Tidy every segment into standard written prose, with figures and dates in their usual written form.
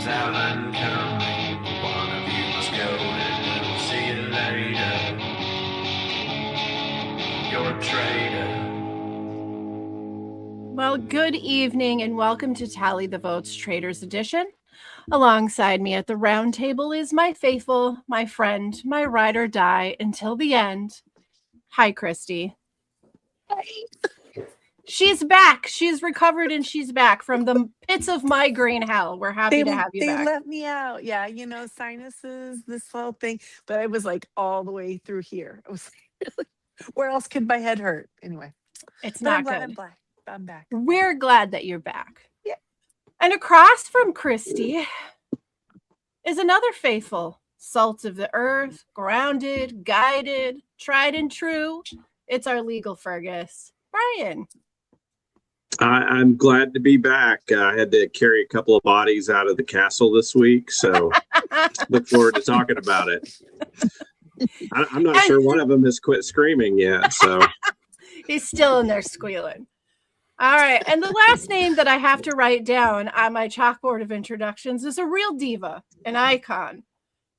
name's Alan Cumming. One of you must go and we'll see you later. You're a traitor. Well, good evening and welcome to Tally the Votes Traitors Edition. Alongside me at the round table is my faithful, my friend, my ride or die until the end. Hi, Christy. Hi. She's back. She's recovered and she's back from the pits of migraine hell. We're happy to have you back. They let me out. Yeah, sinuses, this whole thing. But I was like all the way through here. I was like, really? Where else could my head hurt? Anyway, it's not good. I'm back. We're glad that you're back. Yeah. And across from Christy is another faithful, salt of the earth, grounded, guided, tried and true. It's our legal Fergus, Brian. I'm glad to be back. I had to carry a couple of bodies out of the castle this week, so look forward to talking about it. I'm not sure one of them has quit screaming yet, so he's still in there squealing. All right, and the last name that I have to write down on my chalkboard of introductions is a real diva, an icon.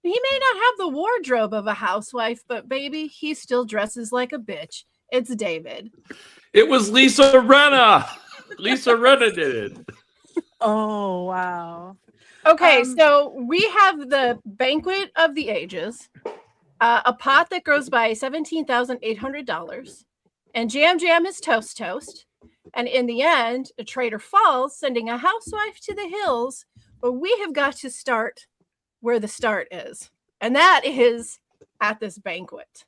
He may not have the wardrobe of a housewife, but baby, he still dresses like a bitch. It's David. It was Lisa Rinna. Lisa Rinna did it. Oh, wow. Okay, so we have the Banquet of the Ages, a pot that grows by $17,800, and Jam is toast. And in the end, a traitor falls, sending a housewife to the hills. But we have got to start where the start is, and that is at this banquet.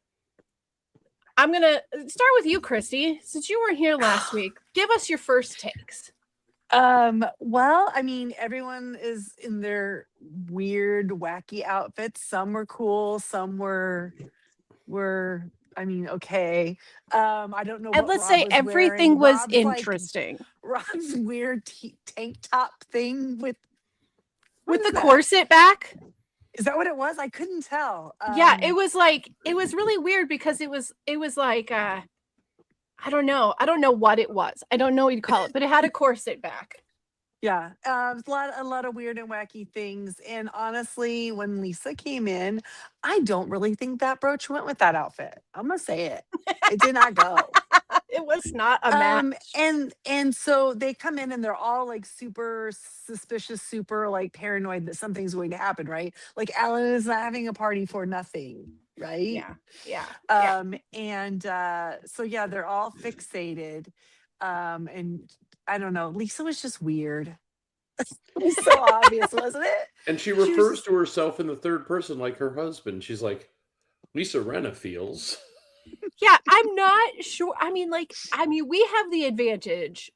I'm going to start with you, Christy. Since you weren't here last week, give us your first takes. Well, I mean, everyone is in their weird, wacky outfits. Some were cool, some were okay. I don't know. And what let's Rob say was everything wearing. was Rob's, interesting. Rob's weird tank top thing with the corset back. Is that what it was? I couldn't tell. Yeah, it was really weird because it was like I don't know what it was. I don't know what you'd call it, but it had a corset back. Yeah, a lot of weird and wacky things. And honestly, when Lisa came in, I don't really think that brooch went with that outfit. I'm gonna say it. It did not go. It was not a match. And so they come in and they're all like super suspicious, super like paranoid that something's going to happen, right? Like Alan is not having a party for nothing, right? Yeah. And so yeah, they're all fixated. And I don't know. Lisa was just weird. It was so obvious, wasn't it? And she refers to herself in the third person like her husband. She's like, Lisa Rinna feels. Yeah, I'm not sure. I mean, we have the advantage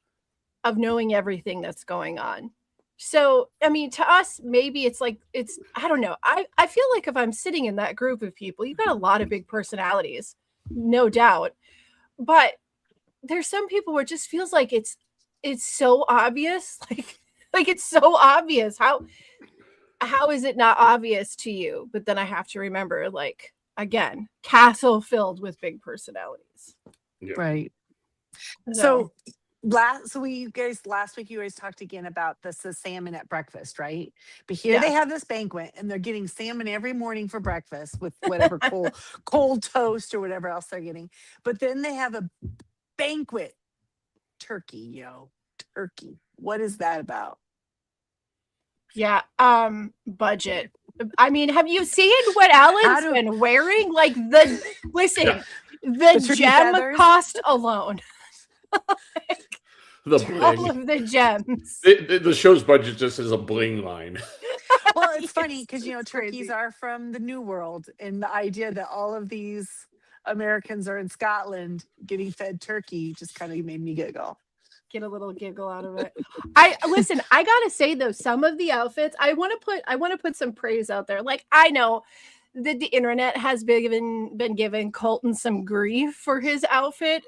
of knowing everything that's going on. So, I mean, to us, maybe it's I don't know. I feel like if I'm sitting in that group of people, you've got a lot of big personalities, no doubt. But there's some people where it just feels like it's so obvious. Like it's so obvious. How is it not obvious to you? But then I have to remember, like, again, castle filled with big personalities. Yeah. Right. So last week you guys talked again about the salmon at breakfast, right? But here they have this banquet and they're getting salmon every morning for breakfast with whatever cold toast or whatever else they're getting. But then they have a banquet turkey. What is that about? Yeah, budget. I mean, have you seen what Alan's been wearing? Like the gem feathers? cost alone. The bling. All of the gems. The show's budget just is a bling line. Well, it's funny because turkeys are from the New World, and the idea that all of these Americans are in Scotland getting fed turkey just kind of made me giggle. Get a little giggle out of it. I gotta say though, some of the outfits I want to put some praise out there. Like, I know that the internet has been giving Colton some grief for his outfit.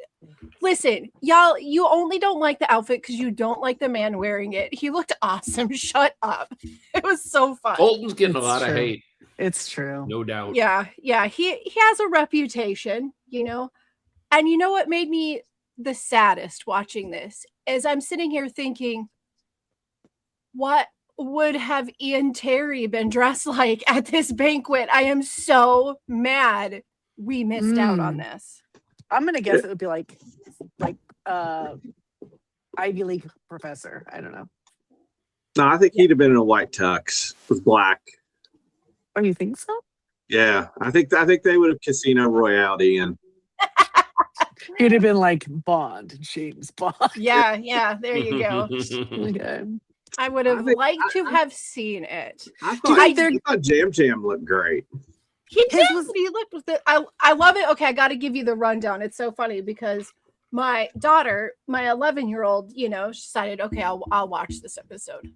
Listen, y'all, you only don't like the outfit because you don't like the man wearing it. He looked awesome. Shut up. It was so fun. Colton's getting a lot of hate. It's true. No doubt. Yeah. He has a reputation, And you know what made me the saddest watching this is I'm sitting here thinking, what would have Ian Terry been dressed like at this banquet? I am so mad we missed out on this. I'm gonna guess it would be like Ivy League professor. I don't know. No, I think he'd have been in a white tux with black. Oh, you think so? Yeah, I think they would have Casino Royale Ian. He'd have been like Bond, James Bond. Yeah, there you go. Okay. I would have liked to have seen it. I thought Jam Jam looked great. He did. He looked with it. I love it. Okay, I got to give you the rundown. It's so funny because my daughter, my 11-year-old, she decided, okay, I'll watch this episode.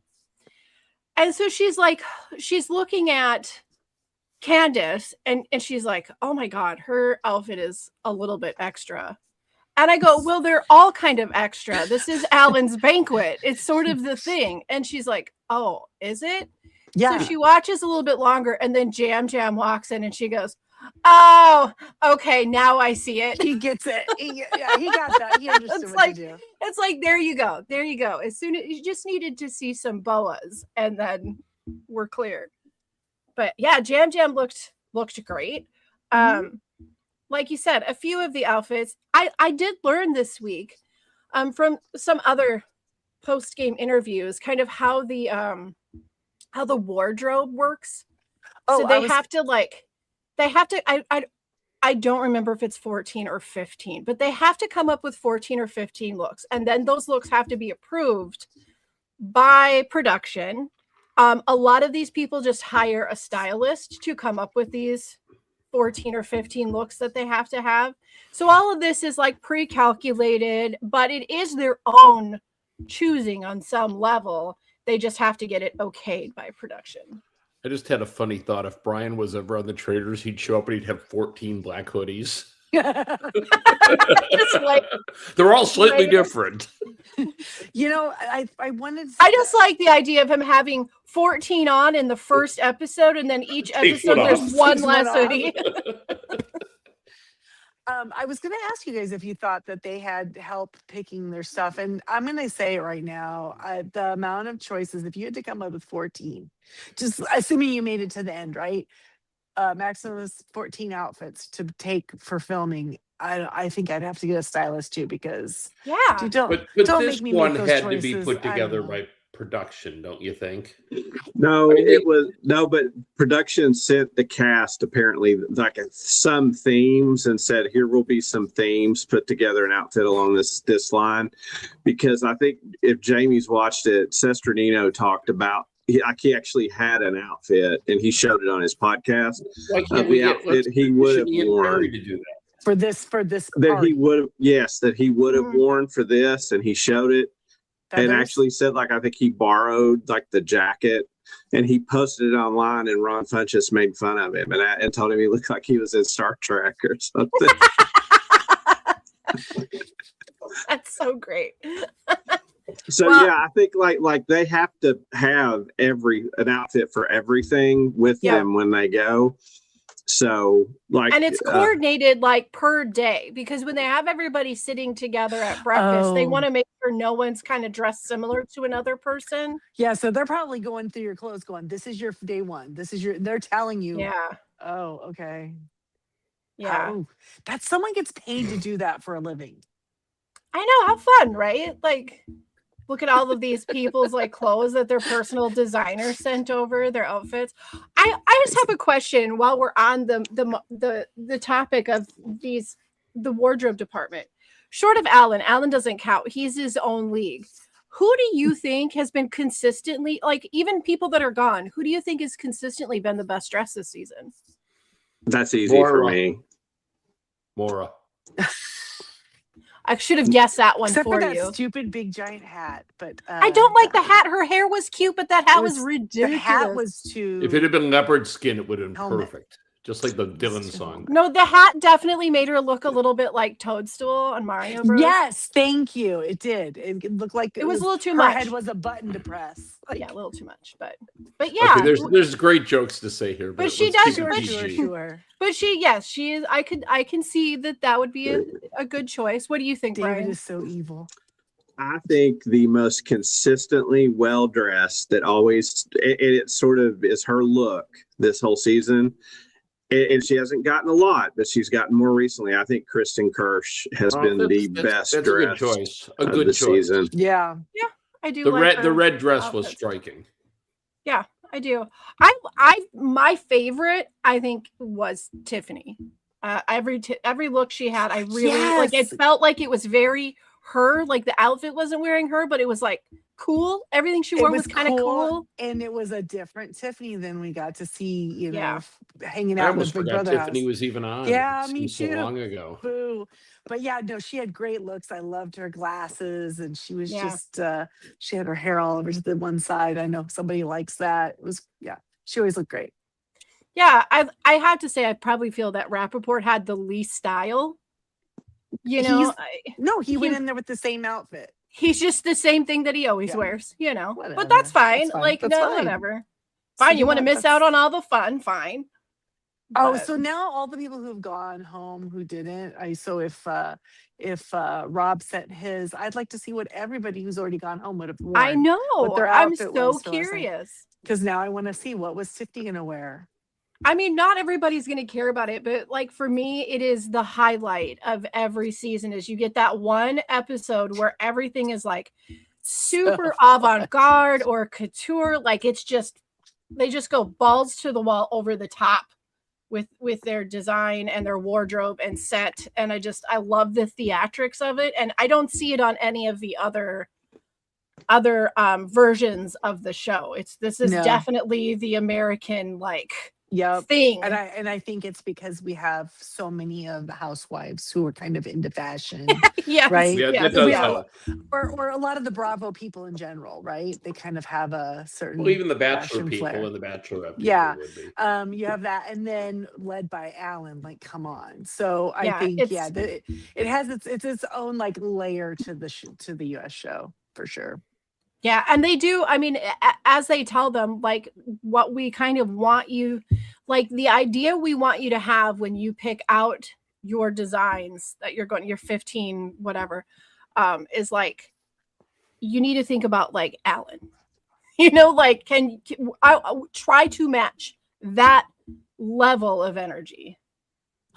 And so she's looking at Candace and she's like, oh my God, her outfit is a little bit extra. And I go, well, they're all kind of extra. This is Alan's banquet. It's sort of the thing. And she's like, oh, is it? Yeah. So she watches a little bit longer and then Jam Jam walks in and she goes, oh, okay, now I see it. He gets it. He got that. He understood what to do. It's like, there you go. As soon as you just needed to see some boas and then we're clear. But yeah, Jam Jam looked great. Like you said, a few of the outfits. I did learn this week from some other post-game interviews kind of how the wardrobe works. Oh, so I don't remember if it's 14 or 15, but they have to come up with 14 or 15 looks. And then those looks have to be approved by production. A lot of these people just hire a stylist to come up with these 14 or 15 looks that they have to have. So all of this is like pre-calculated, but it is their own choosing on some level. They just have to get it okayed by production. I just had a funny thought. If Brian was ever on the Traitors, he'd show up and he'd have 14 black hoodies. They're all slightly different. I wanted. I just like the idea of him having 14 on in the first episode, and then each episode there's one less hoodie. I was going to ask you guys if you thought that they had help picking their stuff, and I'm going to say it right now: the amount of choices. If you had to come up with 14, just assuming you made it to the end, right? Maximum is 14 outfits to take for filming. I think I'd have to get a stylist too because but don't this make me one make those had choices. to be put together by production, don't you think? No, but production sent the cast apparently like some themes and said here will be some themes, put together an outfit along this line, because I think if Jamie's watched it, Sesternino talked about he actually had an outfit and he showed it on his podcast. The outfit he would have worn to do that. For this that party. He would have worn for this, and he showed it and actually said like I think he borrowed like the jacket and he posted it online and Ron Funches made fun of him and told him he looked like he was in Star Trek or something. That's so great. So I think like they have to have an outfit for everything with them when they go. So and it's coordinated like per day, because when they have everybody sitting together at breakfast, they want to make sure no one's kind of dressed similar to another person. Yeah, so they're probably going through your clothes going, this is your day one. They're telling you. Yeah. Oh, okay. Yeah. That someone gets paid to do that for a living. I know, how fun, right? Like, look at all of these people's like clothes that their personal designer sent over, their outfits. I just have a question while we're on the topic of the wardrobe department. Short of Alan doesn't count. He's his own league. Who do you think has been consistently, like even people that are gone, who do you think has consistently been the best dressed this season? That's easy for me. Maura. I should have guessed that one Except for that you. Stupid big giant hat, but I don't like the hat. Her hair was cute, but that hat was ridiculous. The hat was too. If it had been leopard skin, it would have been perfect. Just like the Dylan song. No, the hat definitely made her look a little bit like Toadstool on Mario Bros. Yes, thank you. It did. It looked like it was a little too much. Her head was a button to press. Yeah, a little too much, but yeah. Okay, there's great jokes to say here, but she does. Sure. But she is. I can see that would be a good choice. What do you think, David Brian? is so evil. David is so evil. But she, yes, she is. I can see that would be a good choice. What do you think, Brian? David is so evil. David is so evil. David is so evil. I think the most consistently well dressed that always it sort of is her look this whole season. And she hasn't gotten a lot, but she's gotten more recently. I think Kristen Kirsch has been the best that's dressed a good choice. A of good the choice. season. Yeah. Yeah, I do. The like red dress was outfits. striking. Yeah, I do. My favorite, I think, was Tiffany. Every look she had, I really like. It felt like it was very her. Like the outfit wasn't wearing her, but it was like cool. Everything she wore was kind of cool. And it was a different Tiffany than we got to see, you know, Yeah. hanging I out in the almost Big forgot Brother Tiffany house. was even on. Yeah, It me seems too. so long ago. Boo. But yeah, no, she had great looks. I loved her glasses, and she was just she had her hair all over to the one side. I know somebody likes that. It was she always looked great. Yeah, I have to say I probably feel that Rappaport had the least style. You know, he went in there with the same outfit. He's just the same thing that he always wears, you know. Whatever. But that's fine. That's fine. Like, That's no, fine. whatever. So Fine. You want to miss out on all the fun? Fine. Oh, so now all the people who've gone home who didn't, if Rob sent his, I'd like to see what everybody who's already gone home would have worn. I know. What their I'm outfit so was, curious. Because now I want to see what was Tiffany gonna wear. I mean, not everybody's going to care about it, but like for me, it is the highlight of every season is you get that one episode where everything is like super avant-garde or couture. Like it's just, they just go balls to the wall over the top with their design and their wardrobe and set. And I love the theatrics of it. And I don't see it on any of the other versions of the show. This is definitely the American thing. And I think it's because we have so many of the housewives who are kind of into fashion. Yes, right. Yeah, yes, that does yeah. help. Or a lot of the Bravo people in general, right? They kind of have a certain Well, even the Bachelor fashion people flair. and the Bachelorette people would be. You have that, and then led by Alan. Like, come on. So I think it has its own like layer to the U.S. show for sure. Yeah, and they do. I mean, as they tell them, like what we kind of want you, like the idea we want you to have when you pick out your designs that you're going, your 15 whatever, is like you need to think about like Alan. You know, like can I try to match that level of energy?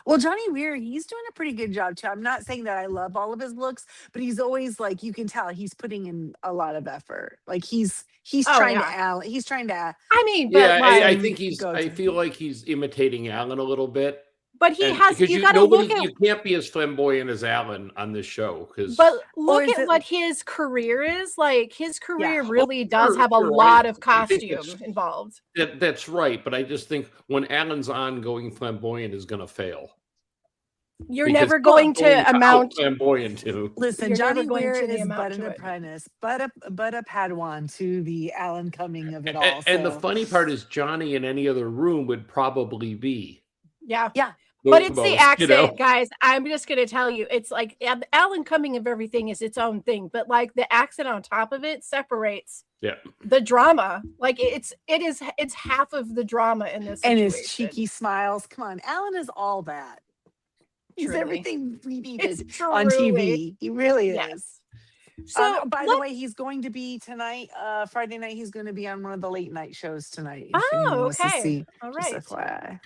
Well, Johnny Weir, he's doing a pretty good job too. I'm not saying that I love all of his looks, but he's always like, you can tell he's putting in a lot of effort. Like he's trying to he's trying to. I mean, but I think I feel like he's imitating Alan a little bit. But he has. You got to look at. You can't be as flamboyant as Alan on this show because. But look at what his career is like. His career really does have a lot of costume involved. That's right, but I just think when Alan's on, going flamboyant is going to fail. You're never going to amount flamboyant to. Listen, Johnny Weir is but an apprentice, but a Padawan to the Alan Cumming of it all. And the funny part is, Johnny in any other room would probably be. Yeah. But it's the accent, guys. I'm just going to tell you, it's like Alan Cumming of everything is its own thing, but like the accent on top of it separates the drama. Like it's half of the drama in this situation. And his cheeky smiles. Come on, Alan is all that. He's everything we needed on TV. He really is. So, by the way, he's going to be tonight, Friday night. He's going to be on one of the late night shows tonight. Okay. All right. Just FYI.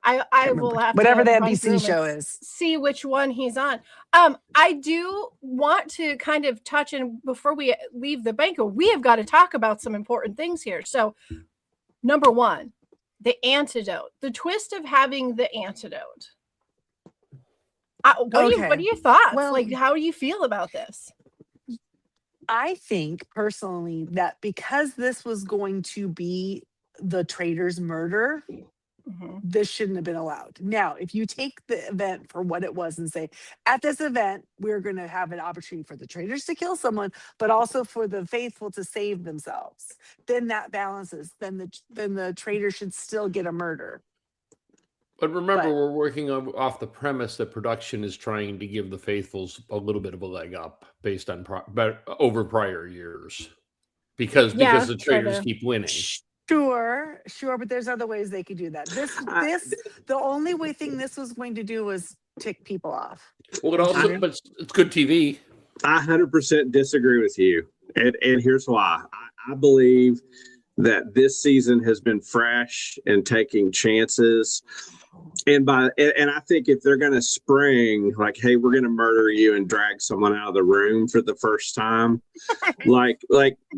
I will have whatever to the NBC show is. See which one he's on. I do want to kind of touch in before we leave the banquet. We have got to talk about some important things here. So, number one, the antidote. The twist of having the antidote. What are your thoughts? Well, like, how do you feel about this? I think personally that because this was going to be the Traitors murder, this shouldn't have been allowed. Now, if you take the event for what it was and say, at this event, we're going to have an opportunity for the Traitors to kill someone, but also for the faithful to save themselves, then that balances. Then the Traitor should still get a murder. But remember, we're working off the premise that production is trying to give the faithfuls a little bit of a leg up based on over prior years, because the Traitors keep winning. Sure, but there's other ways they could do that. The only thing this was going to do was tick people off. Well, but it's good TV. I 100% disagree with you. And here's why. I believe that this season has been fresh and taking chances. And I think if they're going to spring like, hey, we're going to murder you and drag someone out of the room for the first time, like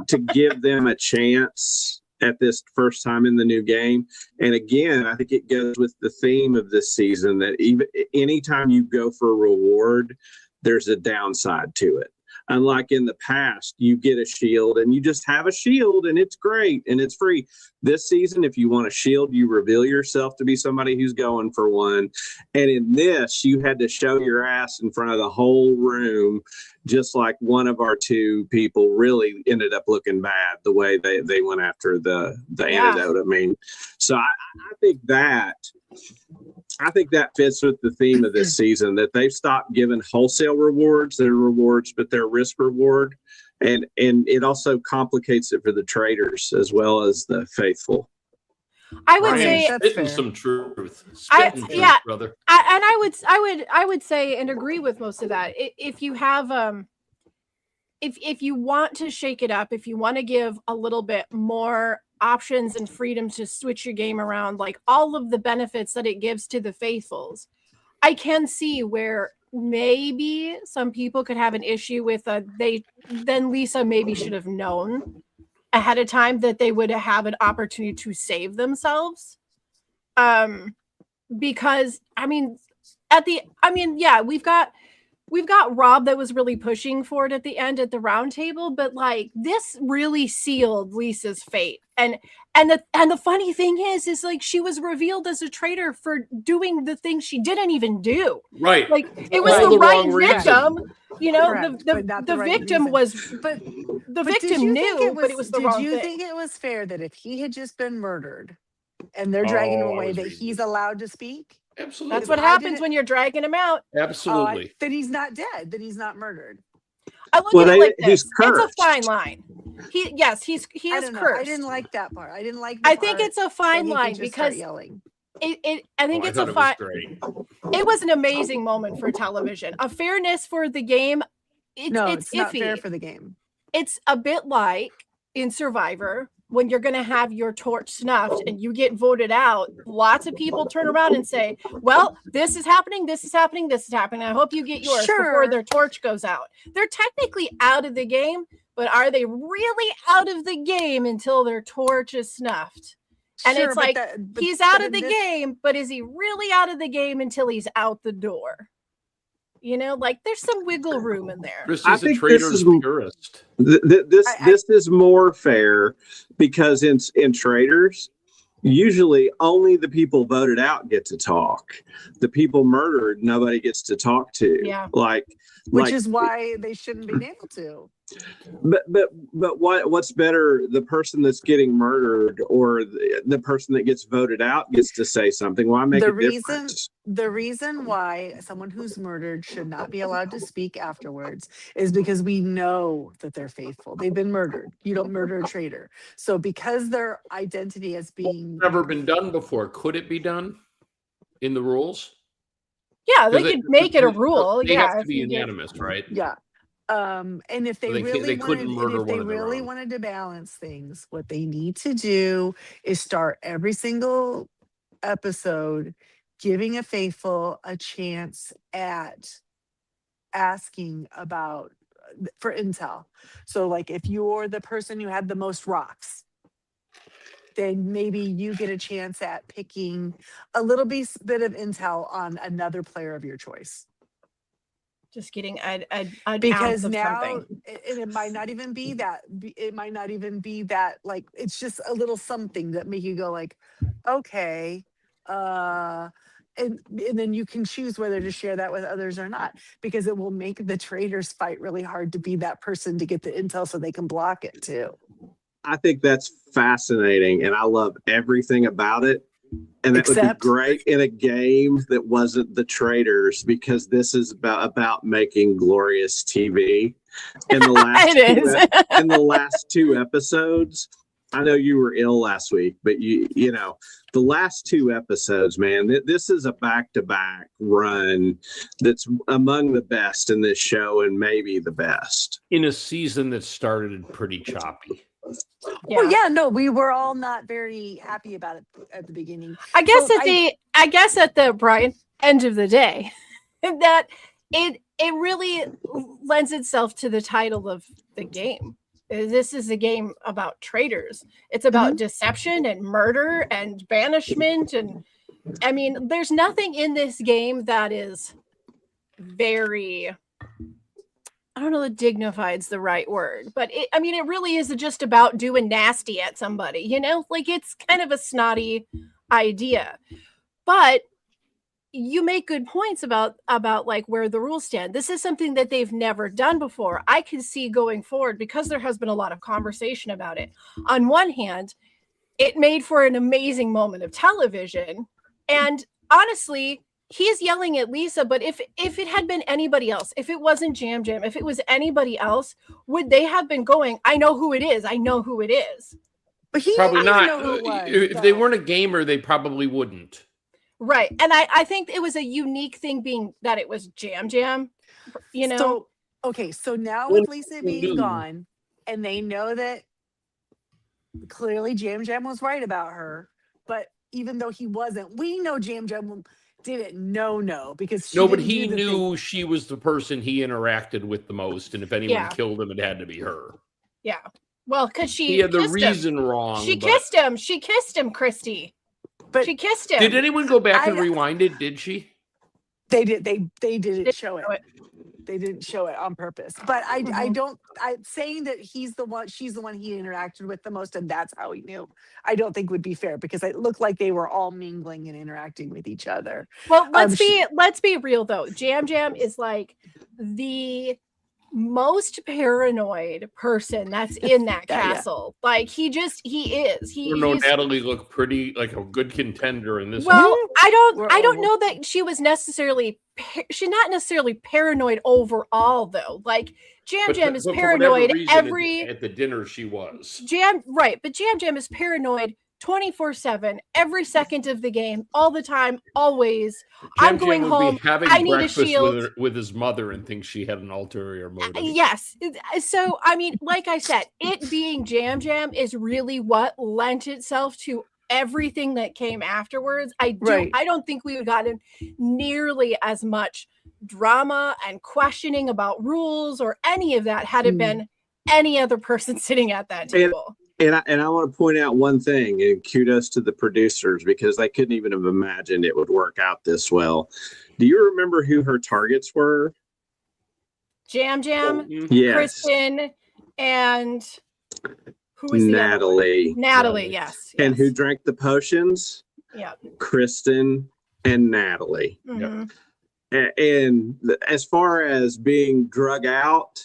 to give them a chance at this first time in the new game. And again, I think it goes with the theme of this season that even anytime you go for a reward, there's a downside to it. Unlike in the past, you get a shield and you just have a shield and it's great and it's free. This season, if you want a shield, you reveal yourself to be somebody who's going for one. And in this, you had to show your ass in front of the whole room, just like one of our two people really ended up looking bad the way they went after the antidote. I mean, so I think that fits with the theme of this season, that they've stopped giving wholesale rewards. They're rewards, but they're risk reward. And it also complicates it for the traitors as well as the faithful. I would say spitting some truth. Brother. I would say and agree with most of that. If you have if you want to shake it up, if you want to give a little bit more options and freedom to switch your game around, like all of the benefits that it gives to the faithfuls, I can see where maybe some people could have an issue with then Lisa maybe should have known ahead of time that they would have an opportunity to save themselves. Because we've got Rob that was really pushing for it at the end at the round table, but like this really sealed Lisa's fate. And the funny thing is like she was revealed as a traitor for doing the thing she didn't even do. Right. Like it was the right victim. You know, the victim reason. was, but the victim knew, but it was the wrong thing. Did you think it was fair that if he had just been murdered and they're dragging him away, that he's allowed to speak? Absolutely. That's what happens when you're dragging him out. Absolutely. Then he's not dead. Then he's not murdered. I look at it like this. He's cursed. It's a fine line. He is cursed. I didn't like that part. I didn't like. I think it's a fine line because yelling. I think it's a fine. It was an amazing moment for television. A fairness for the game. It's iffy. Not fair for the game. It's a bit like in Survivor when you're going to have your torch snuffed and you get voted out. Lots of people turn around and say, well, this is happening. This is happening. This is happening. I hope you get yours before their torch goes out. They're technically out of the game, but are they really out of the game until their torch is snuffed? And it's like, he's out of the game, but is he really out of the game until he's out the door? You know, like there's some wiggle room in there. This is a traitor's purist. This is more fair because in traitors, usually only the people voted out get to talk. The people murdered, nobody gets to talk to. Yeah. Which is why they shouldn't be able to. But what's better, the person that's getting murdered or the person that gets voted out gets to say something? Why make a difference? The reason why someone who's murdered should not be allowed to speak afterwards is because we know that they're faithful. They've been murdered. You don't murder a traitor. So because their identity as being never been done before, could it be done in the rules? Yeah, they could make it a rule. They have to be unanimous, right? Yeah. And if they really wanted to balance things, what they need to do is start every single episode giving a faithful a chance at asking for intel. So like if you're the person who had the most rocks, then maybe you get a chance at picking a little bit of intel on another player of your choice. Just getting an because ounce of now something. It might not even be that. It might not even be that. Like it's just a little something that make you go like, okay, and then you can choose whether to share that with others or not, because it will make the traitors fight really hard to be that person to get the intel so they can block it too. I think that's fascinating, and I love everything about it. And it would be great in a game that wasn't the Traitors, because this is about making glorious TV. In the last in the last two episodes, I know you were ill last week, but you know, the last 2 episodes, man, this is a back-to-back run that's among the best in this show and maybe the best. In a season that started pretty choppy. Yeah. Well, yeah, no, we were all not very happy about it at the beginning. I guess at the Brian end of the day, that it really lends itself to the title of the game. This is a game about traitors. It's about deception and murder and banishment. And I mean, there's nothing in this game that is very, I don't know that dignified's the right word, but it really is just about doing nasty at somebody, you know, like it's kind of a snotty idea, but you make good points about like where the rules stand. This is something that they've never done before. I can see going forward, because there has been a lot of conversation about it. On one hand, it made for an amazing moment of television. And honestly, he's yelling at Lisa, but if it had been anybody else, if it wasn't Jam Jam, if it was anybody else, would they have been going, I know who it is. I know who it is. But he probably not. Know who it was, if they weren't a gamer, they probably wouldn't. Right. And I think it was a unique thing being that it was Jam Jam, you know? So, okay. So now with Lisa being gone, and they know that clearly Jam Jam was right about her, but even though he wasn't, we know Jam Jam didn't know because but he knew she was the person he interacted with the most. And if anyone killed him, it had to be her. Yeah. Well, because he had the reason wrong. She kissed him. She kissed him, Christy. But she kissed him. Did anyone go back and rewind it? Did she? They did. They didn't show it. They didn't show it on purpose. But I'm saying that she's the one he interacted with the most, and that's how he knew. I don't think would be fair, because it looked like they were all mingling and interacting with each other. Well, let's be real though. Jam Jam is like the most paranoid person that's in that castle. Yeah. Like he is. Natalie looked pretty like a good contender in this. Well, I don't know that she was necessarily. She's not necessarily paranoid overall, though. Like Jam Jam is paranoid at the dinner. She was but Jam Jam is paranoid 24/7, every second of the game, all the time, always. I'm going home. I need a shield with his mother and thinks she had an ulterior motive. Yes. So I mean, like I said, it being Jam Jam is really what lent itself to everything that came afterwards. I don't think we would have gotten nearly as much drama and questioning about rules or any of that had it been any other person sitting at that table. And I want to point out one thing, and kudos to the producers, because they couldn't even have imagined it would work out this well. Do you remember who her targets were? Jam Jam, yes. Kristen, and who was Natalie? Natalie, yes. And who drank the potions? Yeah. Kristen and Natalie. Mm-hmm. And as far as being drug out,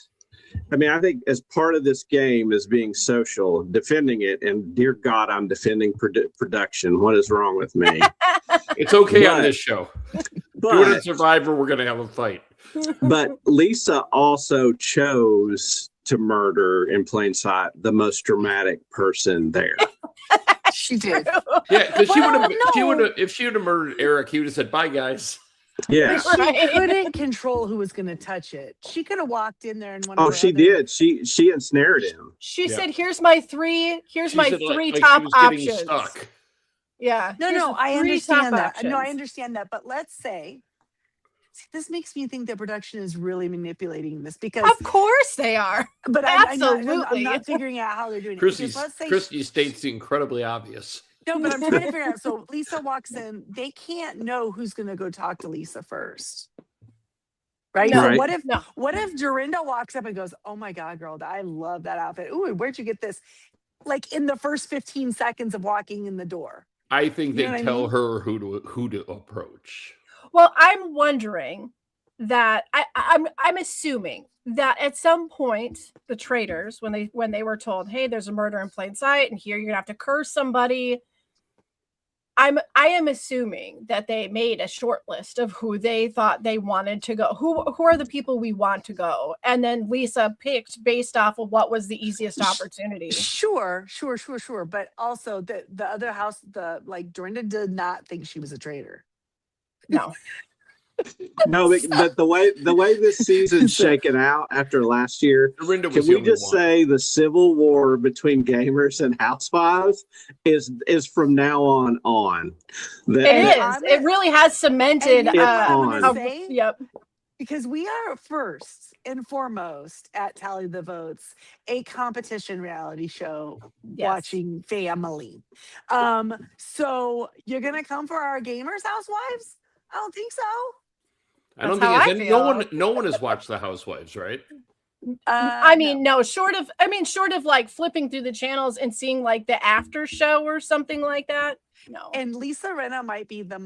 I mean, I think as part of this game is being social, defending it, and dear God, I'm defending production. What is wrong with me? It's okay on this show. Doing Survivor, we're going to have a fight. But Lisa also chose to murder in plain sight the most dramatic person there. She did. Yeah, because if she would have murdered Eric, he would have said, "Bye, guys." Yeah, she couldn't control who was going to touch it. She could have walked in there and did. She ensnared him. She said, "Here's my three. Here's my three top options." Stuck. Yeah. No, I understand that. Options. No, I understand that. But let's say, this makes me think that production is really manipulating this, because of course they are. But absolutely, I'm not figuring out how they're doing it. Christy states the incredibly obvious. No, but I'm trying to figure out. So Lisa walks in. They can't know who's going to go talk to Lisa first, right? No. So what if Dorinda walks up and goes, "Oh my God, girl, I love that outfit. Ooh, where'd you get this?" Like in the first 15 seconds of walking in the door. I think they tell her who to approach. Well, I'm wondering that I'm assuming that at some point the traitors, when they were told, "Hey, there's a murder in plain sight, and here you're gonna have to curse somebody," I am assuming that they made a short list of who they thought they wanted to go. Who are the people we want to go? And then Lisa picked based off of what was the easiest opportunity. Sure. But also the other house, Dorinda did not think she was a traitor. No. No, but the way this season's shaken out after last year, can we just say the civil war between gamers and housewives is from now on? It is. It really has cemented. Yep. Because we are first and foremost at Tally the Votes, a competition reality show watching family. So you're gonna come for our gamers housewives? I don't think so. I don't think no one has watched The Housewives, right? I mean, no, short of like flipping through the channels and seeing like the after show or something like that. No. And Lisa Rinna might be the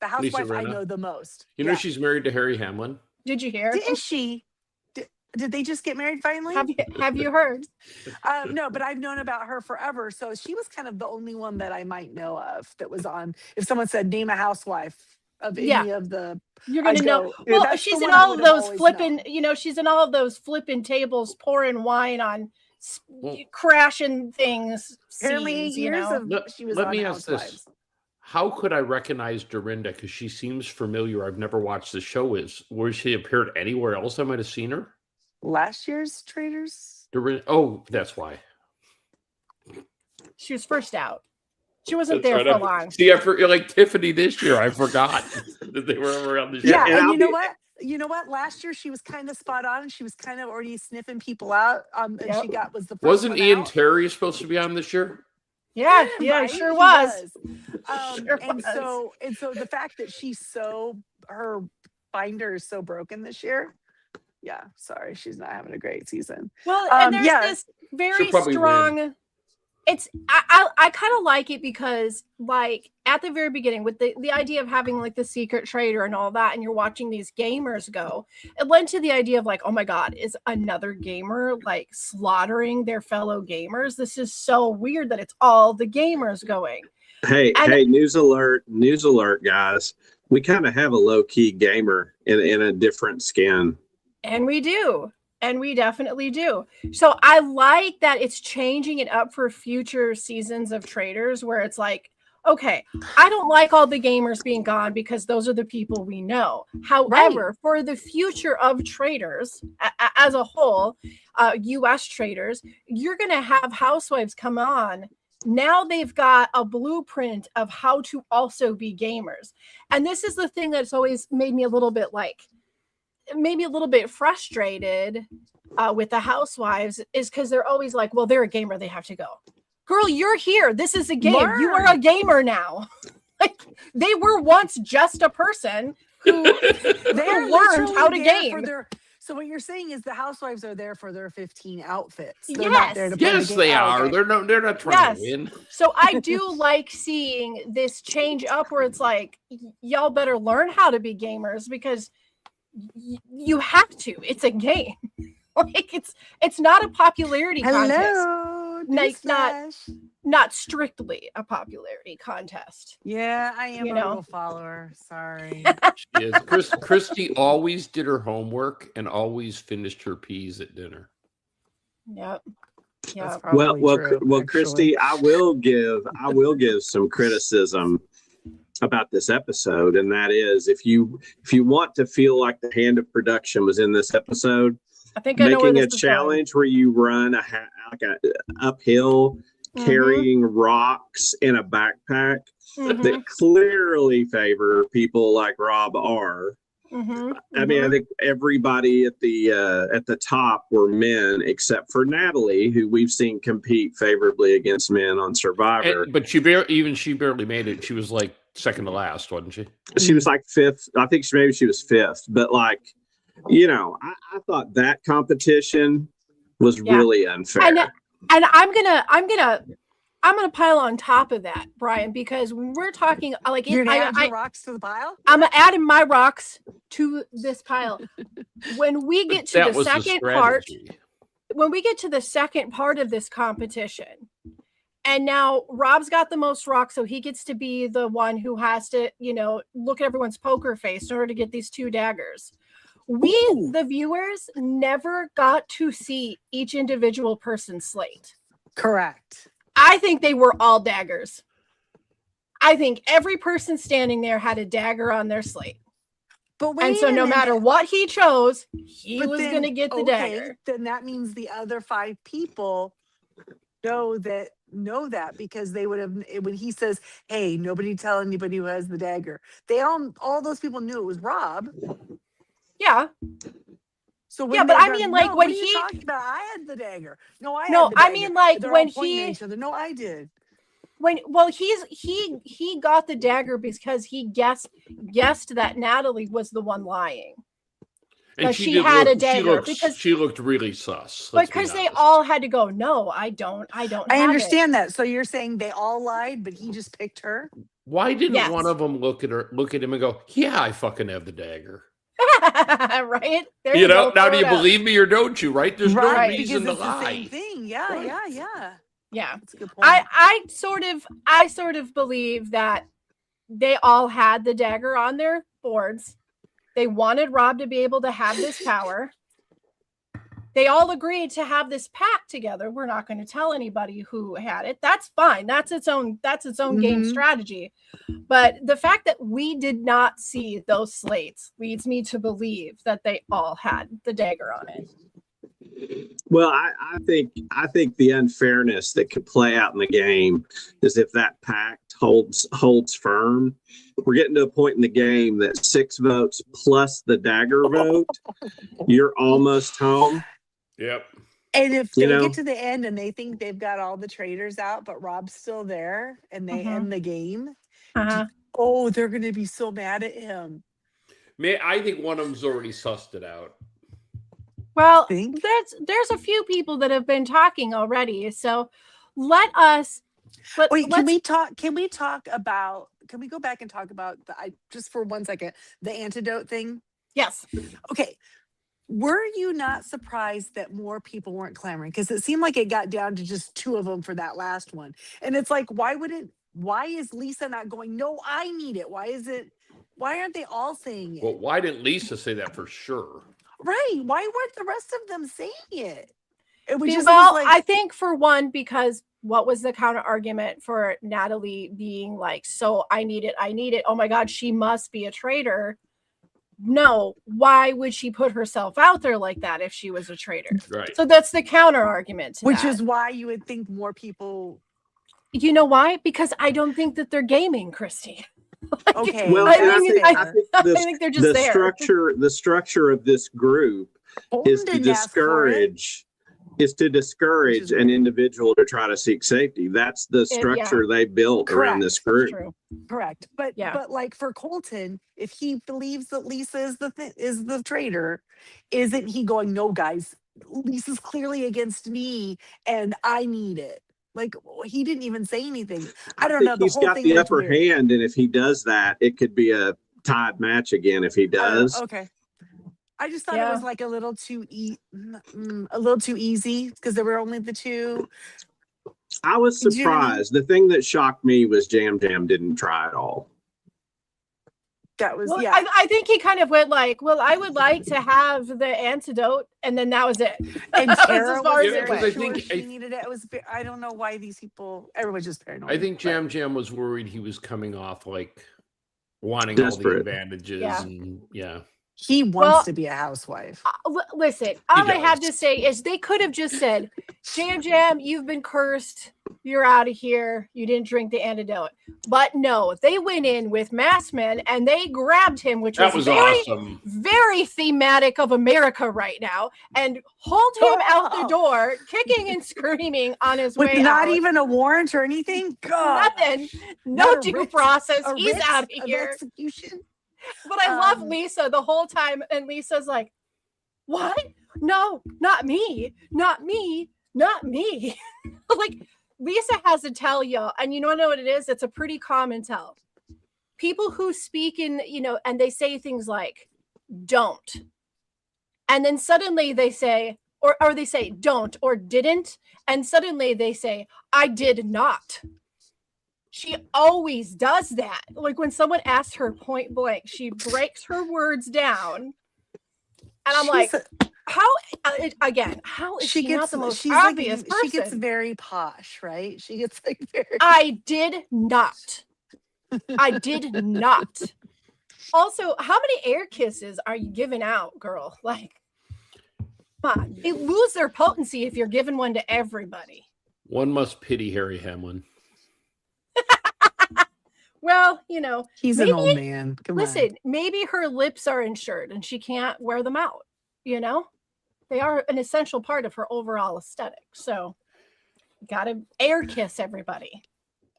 housewife I know the most. You know she's married to Harry Hamlin. Did you hear? Is she? Did they just get married finally? Have you heard? No, but I've known about her forever. So she was kind of the only one that I might know of that was on. If someone said name a housewife of any of the, you're gonna know. Well, she's in all of those flipping. She's in all of those flipping tables, pouring wine on, crashing things. Apparently, let me ask this: how could I recognize Dorinda? Because she seems familiar. I've never watched the show. Where she appeared anywhere else? I might have seen her. Last year's Traitors. Dorinda. Oh, that's why. She was first out. She wasn't there for long. See, like Tiffany this year, I forgot that they were around the show. Yeah, and you know what? Last year she was kind of spot on, and she was kind of already sniffing people out. And she was the first. Wasn't one Ian out. Terry supposed to be on this year? Yeah, right? Sure was. So the fact that her binder is so broken this year. Yeah, sorry, she's not having a great season. Well, and there's this very strong. Win. I kind of like it because, like, at the very beginning, with the idea of having like the secret traitor and all that, and you're watching these gamers go, it led to the idea of like, oh my god, is another gamer like slaughtering their fellow gamers? This is so weird that it's all the gamers going. Hey, news alert, guys! We kind of have a low key gamer in a different skin. And we do. And we definitely do. So I like that it's changing it up for future seasons of Traitors where it's like, okay, I don't like all the gamers being gone because those are the people we know. However, for the future of Traitors as a whole, US Traitors, you're going to have housewives come on. Now they've got a blueprint of how to also be gamers. And this is the thing that's always made me a little bit frustrated with the housewives is because they're always like, well, they're a gamer, they have to go. Girl, you're here. This is a game. You are a gamer now. Like, they were once just a person who learned how to game. So what you're saying is the housewives are there for their 15 outfits. They're yes, not there to play yes, they are. Okay. They're not trying to win. So I do like seeing this change up where it's like, y'all better learn how to be gamers because you have to. It's a game. Like it's not a popularity contest. Not strictly a popularity contest. Yeah, I am a little follower. Sorry. She is. Christy always did her homework and always finished her peas at dinner. Yep. Yeah. Well, Christy, I will give some criticism about this episode, and that is if you want to feel like the hand of production was in this episode, I think I know making a challenge where you run a uphill carrying rocks in a backpack that clearly favor people like Rob R. I mean, I think everybody at the top were men except for Natalie, who we've seen compete favorably against men on Survivor. But she barely made it. She was like second to last, wasn't she? She was like fifth. I think maybe she was fifth. But like, I thought that competition was really unfair. And I'm gonna pile on top of that, Brian, because when we're talking like you're gonna add your rocks to the pile. I'm adding my rocks to this pile. When we get to the second part, when we get to the second part of this competition, And now Rob's got the most rocks, so he gets to be the one who has to, look at everyone's poker face in order to get these 2 daggers. We, the viewers, never got to see each individual person's slate. Correct. I think they were all daggers. I think every person standing there had a dagger on their slate. But and so no matter what he chose, he was going to get the dagger. Then that means the other 5 people know that because they would have, when he says, hey, nobody tell anybody who has the dagger, all those people knew it was Rob. Yeah. So but I mean, like, when he talking about, I had the dagger. No, I had the dagger. I mean, like, they're when all pointing at each other. No, I did. He got the dagger because he guessed that Natalie was the one lying. And she had a dagger because she looked really sus. Because they all had to go, no, I don't. I understand that. So you're saying they all lied, but he just picked her? Why didn't one of them look at him and go, yeah, I fucking have the dagger? Right? There you know, now do you believe me or don't you? Right? There's no reason to lie. The same thing. Yeah. Yeah. That's a good point. I sort of believe that they all had the dagger on their boards. They wanted Rob to be able to have this power. They all agreed to have this pact together. We're not going to tell anybody who had it. That's fine. That's its own game strategy. But the fact that we did not see those slates leads me to believe that they all had the dagger on it. Well, I think the unfairness that could play out in the game is if that pact holds firm. We're getting to a point in the game that 6 votes plus the dagger vote, you're almost home. Yep. And if they get to the end and they think they've got all the traitors out, but Rob's still there and they end the game, they're going to be so mad at him. I think one of them's already sussed it out. Well, there's a few people that have been talking already. So can we go back and talk about just for 1 second, the antidote thing? Yes. Okay. Were you not surprised that more people weren't clamoring? Because it seemed like it got down to just 2 of them for that last one. And it's like, why is Lisa not going, no, I need it? Why aren't they all saying it? Well, why didn't Lisa say that for sure? Right. Why weren't the rest of them saying it? I think for one, because what was the counter argument for Natalie being like, so I need it. Oh my God, she must be a traitor. No, why would she put herself out there like that if she was a traitor? Right. So that's the counter argument to Which that. Is why you would think more people. You know why? Because I don't think that they're gaming, Christy. Okay. Well, I think they're just there. The structure of this group is to discourage an individual to try to seek safety. That's the structure they built around this group. Correct. But like for Colton, if he believes that Lisa is the traitor, isn't he going, no, guys, Lisa's clearly against me and I need it? Like, he didn't even say anything. I don't know. He's got the upper hand, and if he does that, it could be a tied match again if he does. Okay. I just thought it was like a little too easy because there were only the 2. I was surprised. The thing that shocked me was Jam Jam didn't try at all. That was I think he kind of went like, well, I would like to have the antidote, and then that was it. And Tara I think she needed it. I don't know why these people. Everyone's just paranoid. I think Jam Jam was worried he was coming off like wanting all the advantages. He wants to be a housewife. Listen, all I have to say is they could have just said, Jam Jam, you've been cursed. You're out of here. You didn't drink the antidote. But no, they went in with masked men and they grabbed him, which was very, awesome. Very thematic of America right now, and hauled him out the door, kicking and screaming on his way with not out. even a warrant or anything? God. Nothing. No due process. He's out of here. Execution. But I love Lisa the whole time, and Lisa's like, what? No, not me. Not me. Not me. Like, Lisa has a tell, y'all, and you know what it is? It's a pretty common tell. People who speak in, and they say things like, don't. And then suddenly they say, or they say don't or didn't, and suddenly they say, I did not. She always does that. Like when someone asks her point blank, she breaks her words down. And I'm like, how is she not the most obvious person? She gets very posh, right? She gets like very. I did not. I did not. Also, how many air kisses are you giving out, girl? Like, come on. They lose their potency if you're giving one to everybody. One must pity Harry Hamlin. Well, you know, he's an old man. Listen, maybe her lips are insured and she can't wear them out. You know, they are an essential part of her overall aesthetic. So, gotta air kiss everybody.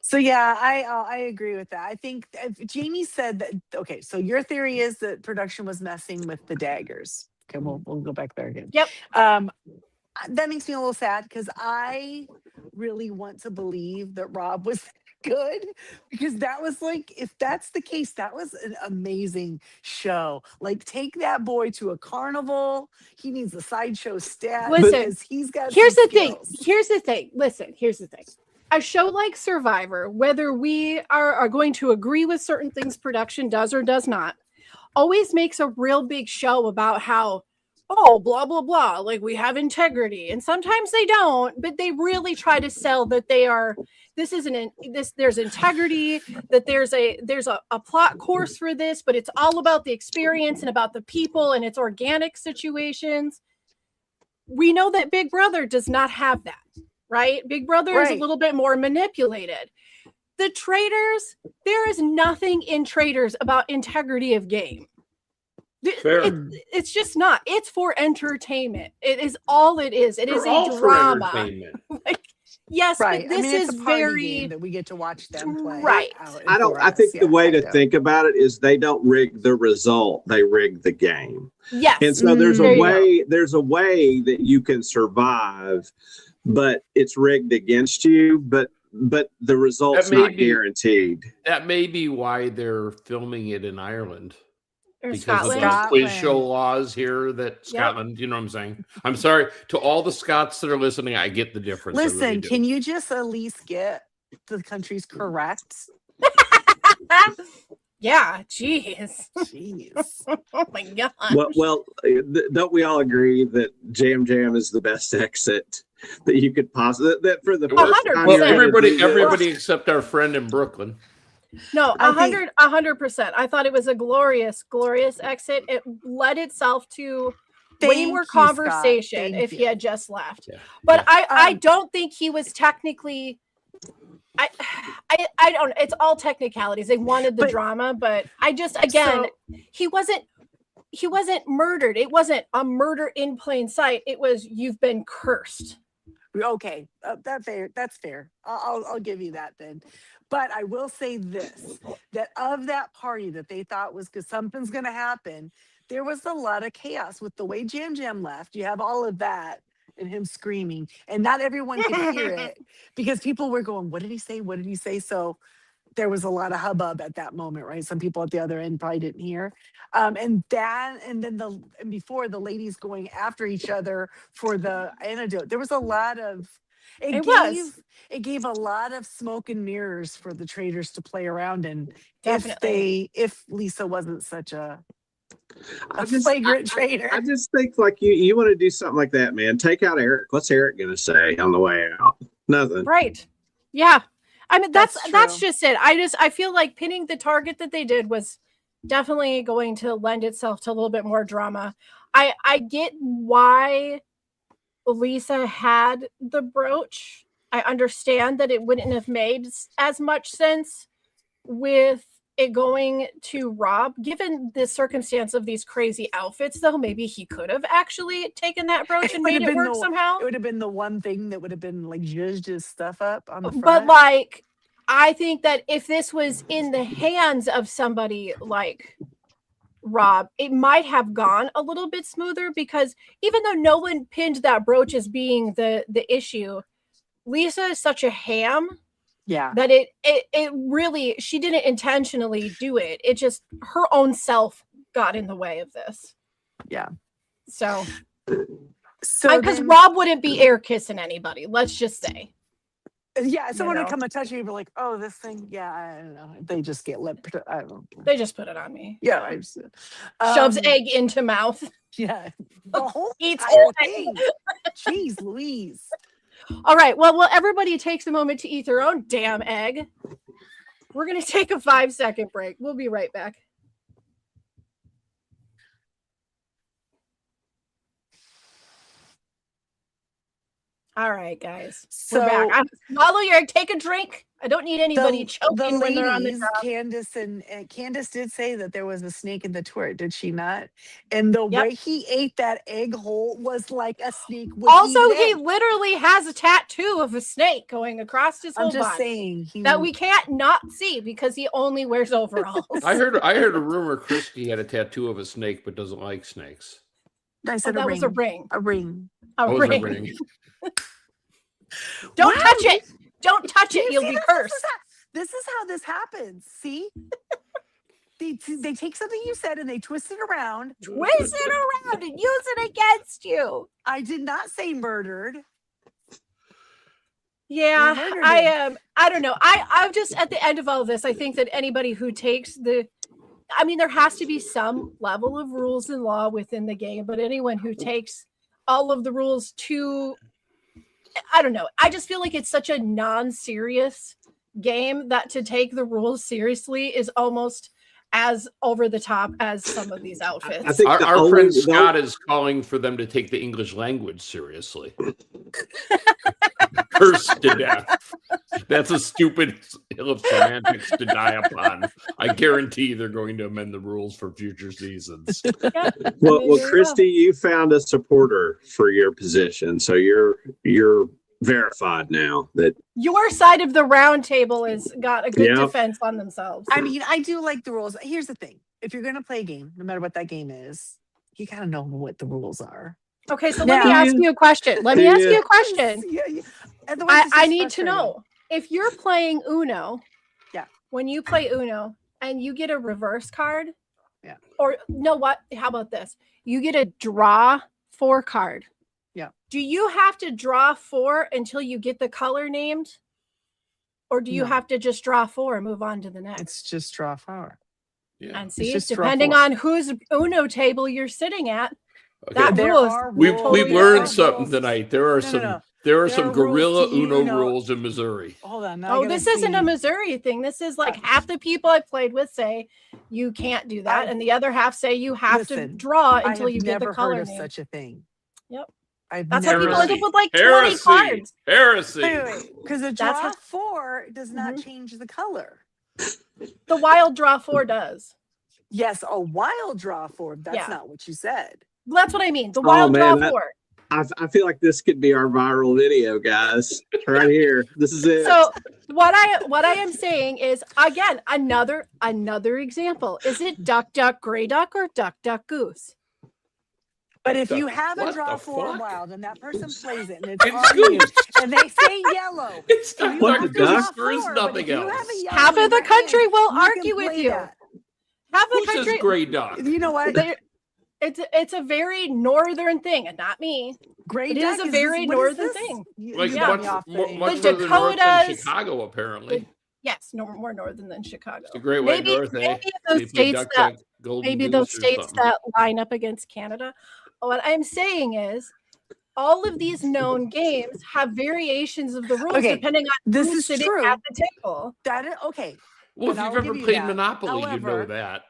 So yeah, I agree with that. I think Jamie said that. Okay, so your theory is that production was messing with the daggers. Okay, we'll go back there again. Yep. That makes me a little sad because I really want to believe that Rob was good, because that was like, if that's the case, that was an amazing show. Like, take that boy to a carnival. He needs a sideshow stat. Listen, he's got. Here's the thing. Listen, here's the thing. A show like Survivor, whether we are going to agree with certain things production does or does not, always makes a real big show about how, oh, blah, blah, blah, like we have integrity. And sometimes they don't, but they really try to sell that they are, there's integrity, that there's a plot course for this, but it's all about the experience and about the people and it's organic situations. We know that Big Brother does not have that. Right? Big Brother is a little bit more manipulated. The Traitors, there is nothing in Traitors about integrity of game. It's just not. It's for entertainment. It is all it is. It is a drama. Like, yes, right. But this is very game that we get to watch them play. Right. I think the way to think about it is they don't rig the result; they rig the game. Yes. And so there's a way. There's a way that you can survive, but it's rigged against you. But the result's not guaranteed. That may be why they're filming it in Ireland. Or because Scotland. of those quiz show laws here that Scotland, you know what I'm saying? I'm sorry to all the Scots that are listening. I get the difference. Listen, can you just at least get the countries correct? Yeah, jeez. Oh my god. Well, don't we all agree that Jam Jam is the best exit that you could possibly, that for the first time? Well, everybody except our friend in Brooklyn. No, 100%. I thought it was a glorious exit. It led itself to way more conversation if he had just left. Yeah. But I don't think he was technically. I don't. It's all technicalities. They wanted the drama, but I just he wasn't murdered. It wasn't a murder in plain sight. It was, you've been cursed. Okay, that's fair. I'll give you that then. But I will say this, that of that party that they thought was because something's going to happen, there was a lot of chaos with the way Jam Jam left. You have all of that and him screaming, and not everyone could hear it because people were going, what did he say? What did he say? So there was a lot of hubbub at that moment, right? Some people at the other end probably didn't hear. And before the ladies going after each other for the antidote, there was a lot of, it gave a lot of smoke and mirrors for the Traitors to play around in. If Lisa wasn't such a flagrant traitor. I just think like you want to do something like that, man. Take out Eric. What's Eric going to say on the way out? Nothing. Right. Yeah. I mean, that's just it. I feel like pinning the target that they did was definitely going to lend itself to a little bit more drama. I get why Lisa had the brooch. I understand that it wouldn't have made as much sense with it going to Rob, given the circumstance of these crazy outfits, though. Maybe he could have actually taken that brooch and made it work somehow. It would have been the one thing that would have been like zhuzhed his stuff up on the front. But like, I think that if this was in the hands of somebody like Rob, it might have gone a little bit smoother, because even though no one pinned that brooch as being the issue, Lisa is such a ham. Yeah. That it really, she didn't intentionally do it. It just, her own self got in the way of this. Yeah. So So because Rob wouldn't be air kissing anybody. Let's just say. Yeah, someone know. would come and touch you and be like, "Oh, this thing, yeah, I don't know." They just get lip. I don't know. They just put it on me. Yeah, I just, Shoves egg into mouth. Yeah, the whole Eats entire whole thing. Jeez, Louise. All right. Well, everybody takes a moment to eat their own damn egg. We're gonna take a 5-second break. We'll be right back. All right, guys. We're back. Swallow your egg. Take a drink. I don't need anybody choking when they're on the job. Candace did say that there was a snake in the tour, did she not? And the way he ate that egg whole was like a snake. Also, he literally has a tattoo of a snake going across his whole body. I'm just saying that we can't not see because he only wears overalls. I heard a rumor Christy had a tattoo of a snake but doesn't like snakes. I said that was a ring. A ring. A ring. Don't touch it. Don't touch it. You'll be cursed. This is how this happens. See? They take something you said and they twist it around. Twist it around and use it against you. I did not say murdered. Yeah, I don't know. I'm just at the end of all of this. I think that anybody who takes there has to be some level of rules and law within the game, but anyone who takes all of the rules to, I don't know. I just feel like it's such a non-serious game that to take the rules seriously is almost as over the top as some of these outfits. I think our friend Scott is calling for them to take the English language seriously. Cursed to death. That's a stupid hill of semantics to die upon. I guarantee they're going to amend the rules for future seasons. Well, Christy, you found a supporter for your position, so you're verified now that your side of the round table has got a good defense on themselves. I mean, I do like the rules. Here's the thing. If you're going to play a game, no matter what that game is, you got to know what the rules are. Okay, so let me ask you a question. I need to know. If you're playing Uno, when you play Uno and you get a reverse card, or no, what? How about this? You get a draw 4 card. Yeah. Do you have to draw 4 until you get the color named? Or do you have to just draw 4 and move on to the next? It's just draw 4. Yeah. And see, depending on whose Uno table you're sitting at, that we've learned something tonight. There are some guerrilla Uno rules in Missouri. Hold on. This isn't a Missouri thing. This is like half the people I played with say you can't do that, and the other half say you have to draw until you get the color name. I've never heard of such a thing. Yep. That's how people end up with like 20 cards. Heresy. Because a draw 4 does not change the color. The wild draw 4 does. Yes, a wild draw 4. That's not what you said. Well, that's what I mean. The wild draw 4. I feel like this could be our viral video, guys. Right here. This is it. So what I am saying is, again, another example. Is it duck, duck, gray duck, or duck, duck, goose? But if you have a draw 4 wild and that person plays it and it's on you and they say yellow, it's duck, goose. There is nothing else. Half of the country will argue with you. Half the country. Gray duck. You know what? It's a very northern thing, and not me. Gray duck is a very northern thing. Like much further north than Chicago, apparently. Yes, more northern than Chicago. It's a great way north. Maybe those states that line up against Canada. What I'm saying is, all of these known games have variations of the rules depending on who's sitting at the table. That is okay. Well, if you've ever played Monopoly, you know that.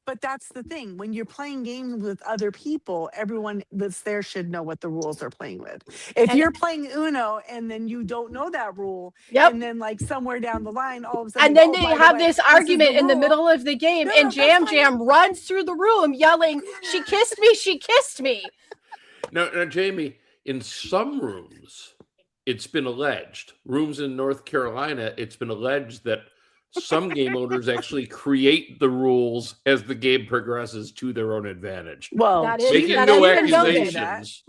But that's the thing. When you're playing games with other people, everyone that's there should know what the rules they're playing with. If you're playing Uno and then you don't know that rule, and then like somewhere down the line, all of a sudden, and then they have this argument in the middle of the game, and Jam runs through the room yelling, "She kissed me! She kissed me!" No, Jamie. In some rooms, it's been alleged. Rooms in North Carolina, it's been alleged that some game owners actually create the rules as the game progresses to their own advantage. Well, making no accusations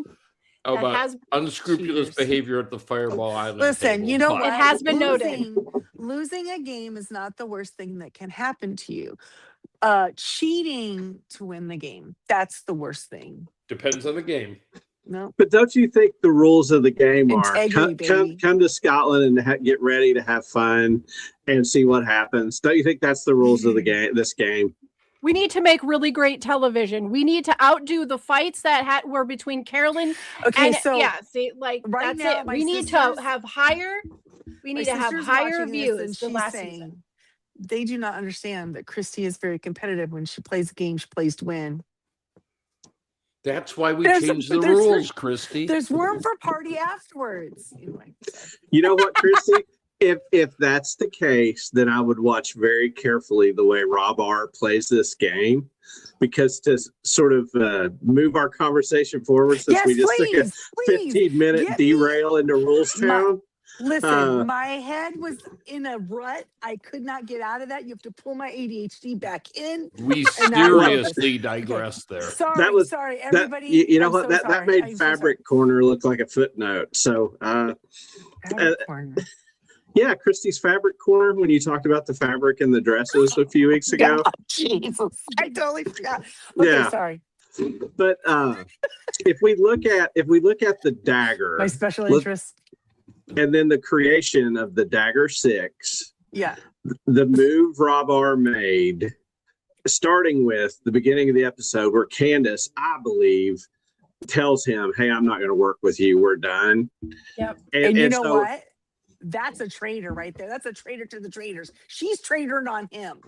about unscrupulous behavior at the Fireball Island. Listen, table. You know what? It has been noted. Losing a game is not the worst thing that can happen to you. Cheating to win the game, that's the worst thing. Depends on the game. No. But don't you think the rules of the game are Integrity, come to Scotland and get ready to have fun and see what happens? Don't you think that's the rules of the game? This game. We need to make really great television. We need to outdo the fights that were between Carolyn and right that's now, it. We need to have higher. We need to have higher views than last season. They do not understand that Christy is very competitive. When she plays a game, she plays to win. That's why we changed the rules, Christy. There's room for party afterwards. Anyway. You know what, Christy? If that's the case, then I would watch very carefully the way Rob R plays this game, because to sort of move our conversation forward, since we just took a 15-minute derail into Rules Town. Listen, my head was in a rut. I could not get out of that. You have to pull my ADHD back in. We seriously digressed there. Sorry, everybody. You know what? That made Fabric Corner look like a footnote. So, Corner. Yeah, Christy's Fabric Corner, when you talked about the fabric and the dresses a few weeks ago. God, Jesus, I totally forgot. Okay, sorry. But if we look at the dagger, my special interest, and then the creation of the Dagger 6, the move Rob R made, starting with the beginning of the episode where Candace, I believe, tells him, "Hey, I'm not going to work with you. We're done." Yep. And you know what? That's a traitor right there. That's a traitor to the traitors. She's traitored on him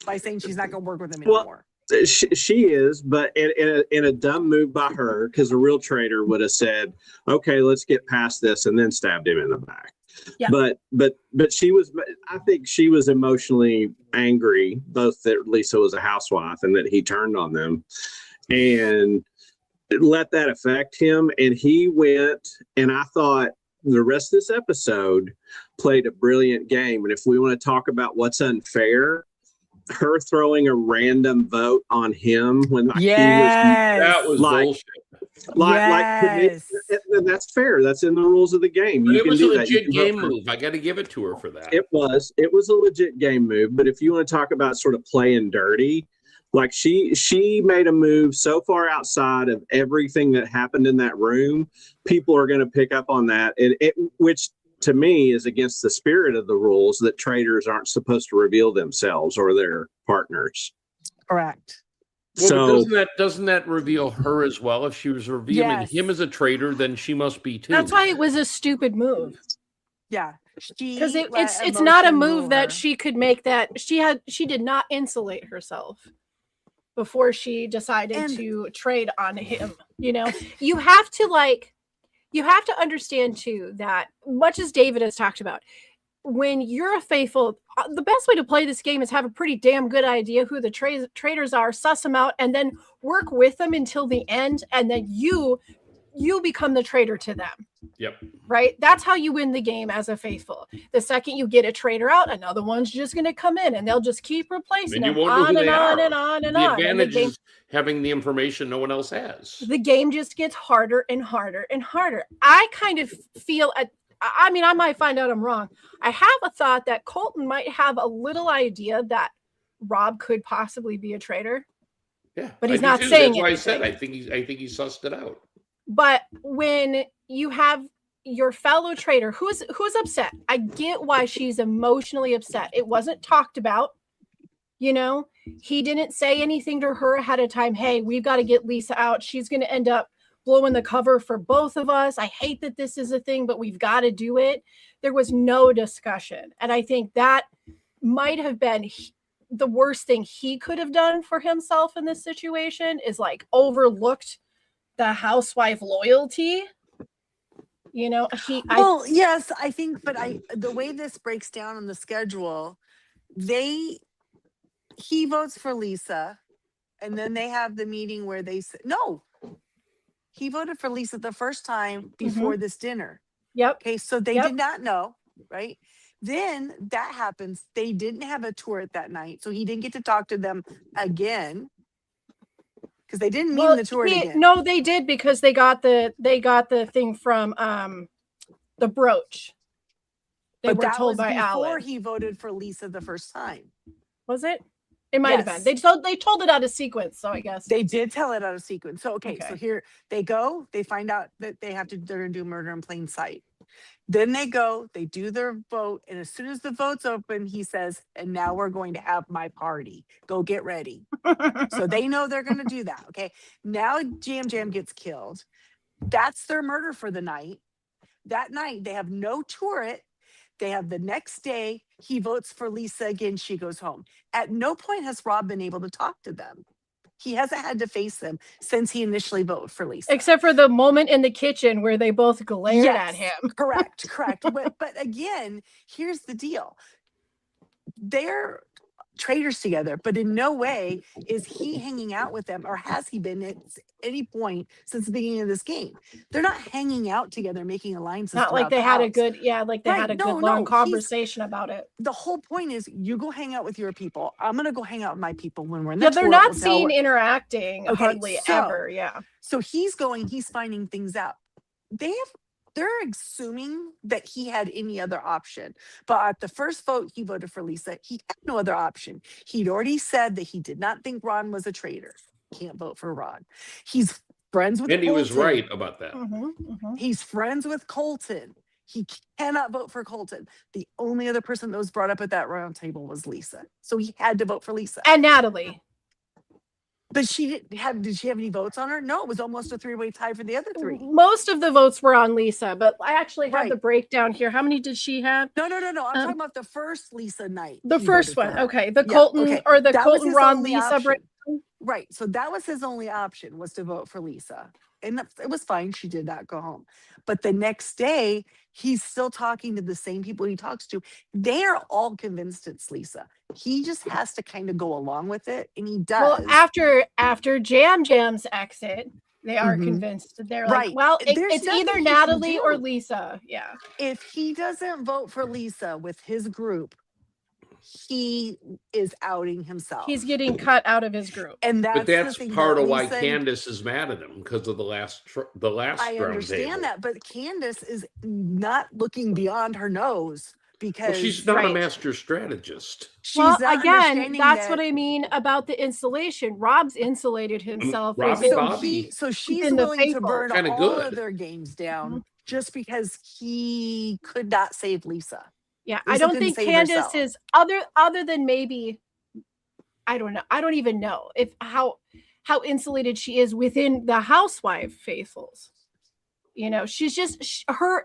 by saying she's not going to work with him anymore. She is, but in a dumb move by her, because a real traitor would have said, "Okay, let's get past this," and then stabbed him in the back. Yeah. But she was, I think she was emotionally angry, both that Lisa was a housewife and that he turned on them, and let that affect him. And he went, and I thought the rest of this episode played a brilliant game. And if we want to talk about what's unfair, her throwing a random vote on him when that was bullshit. And that's fair. That's in the rules of the game. But it was a legit game move. I got to give it to her for that. It was a legit game move. But if you want to talk about sort of playing dirty, like she made a move so far outside of everything that happened in that room, people are going to pick up on that. Which to me is against the spirit of the rules, that traitors aren't supposed to reveal themselves or their partners. Correct. Well, so doesn't that reveal her as well? If she was revealing him as a traitor, then she must be too. That's why it was a stupid move. Yeah. Because it's not a move that she could make, that she did not insulate herself before she decided to trade on him. You know, you have to understand too that, much as David has talked about, when you're a faithful, the best way to play this game is have a pretty damn good idea who the traitors are, suss them out, and then work with them until the end, and then you become the traitor to them. Yep. Right? That's how you win the game as a faithful. The second you get a traitor out, another one's just going to come in, and they'll just keep replacing them on and on and on and on. The advantage is having the information no one else has. The game just gets harder and harder and harder. I kind of feel, I might find out I'm wrong. I have a thought that Colton might have a little idea that Rob could possibly be a traitor. Yeah, but he's not saying it. That's why I said I think he sussed it out. But when you have your fellow traitor who's upset, I get why she's emotionally upset. It wasn't talked about. You know, he didn't say anything to her ahead of time. Hey, we've got to get Lisa out. She's going to end up blowing the cover for both of us. I hate that this is a thing, but we've got to do it. There was no discussion. And I think that might have been the worst thing he could have done for himself in this situation, is like overlooked the housewife loyalty. You know, yes, I think, but the way this breaks down on the schedule, he votes for Lisa, and then they have the meeting where they say, no, he voted for Lisa the first time before this dinner. Yep. Okay, so they did not know, right? Then that happens. They didn't have a tour that night, so he didn't get to talk to them again, because they didn't meet in the tour again. No, they did, because they got the thing from the brooch. They were told by Alan. Before he voted for Lisa the first time. Was it? It might have been. They told it out of sequence, so I guess. They did tell it out of sequence. So, so here they go. They find out that they're going to do murder in plain sight. Then they go, they do their vote. And as soon as the vote's open, he says, and now we're going to have my party. Go get ready. So they know they're going to do that. Okay. Now Jam Jam gets killed. That's their murder for the night. That night, they have no turret. They have the next day, he votes for Lisa again. She goes home. At no point has Rob been able to talk to them. He hasn't had to face them since he initially voted for Lisa. Except for the moment in the kitchen where they both glared at him. Correct. But again, here's the deal. They're traitors together, but in no way is he hanging out with them, or has he been at any point since the beginning of this game. They're not hanging out together, making alliances. Not like they had a good, had a good long conversation about it. The whole point is you go hang out with your people. I'm going to go hang out with my people when we're in the they're not seen interacting hardly ever. Yeah. So he's finding things out. They're assuming that he had any other option. But at the first vote, he voted for Lisa. He had no other option. He'd already said that he did not think Ron was a traitor. Can't vote for Ron. He's friends with And Colton. He was right about that. He's friends with Colton. He cannot vote for Colton. The only other person that was brought up at that round table was Lisa. So he had to vote for Lisa. And Natalie. But did she have any votes on her? No, it was almost a 3-way tie for the other 3. Most of the votes were on Lisa, but I actually have the breakdown here. How many did she have? No. I'm talking about the first Lisa night. The first one. Okay. The Colton or the Colton Ron Lisa breakdown. Right. So that was his only option, was to vote for Lisa. And it was fine. She did not go home. But the next day, he's still talking to the same people he talks to. They are all convinced it's Lisa. He just has to kind of go along with it. And he does. Well, after Jam Jam's exit, they are convinced. They're like, well, it's either Natalie or Lisa. Yeah. If he doesn't vote for Lisa with his group, he is outing himself. He's getting cut out of his group. And that's part of why Candace is mad at him, because of the last I understand that, but Candace is not looking beyond her nose, because she's not a master strategist. Again, that's what I mean about the insulation. Rob's insulated himself. So she's willing to burn all of their games down just because he could not save Lisa. Yeah, I don't think Candace is other than maybe, I don't know. I don't even know if how insulated she is within the housewife faithfuls. You know, she's just her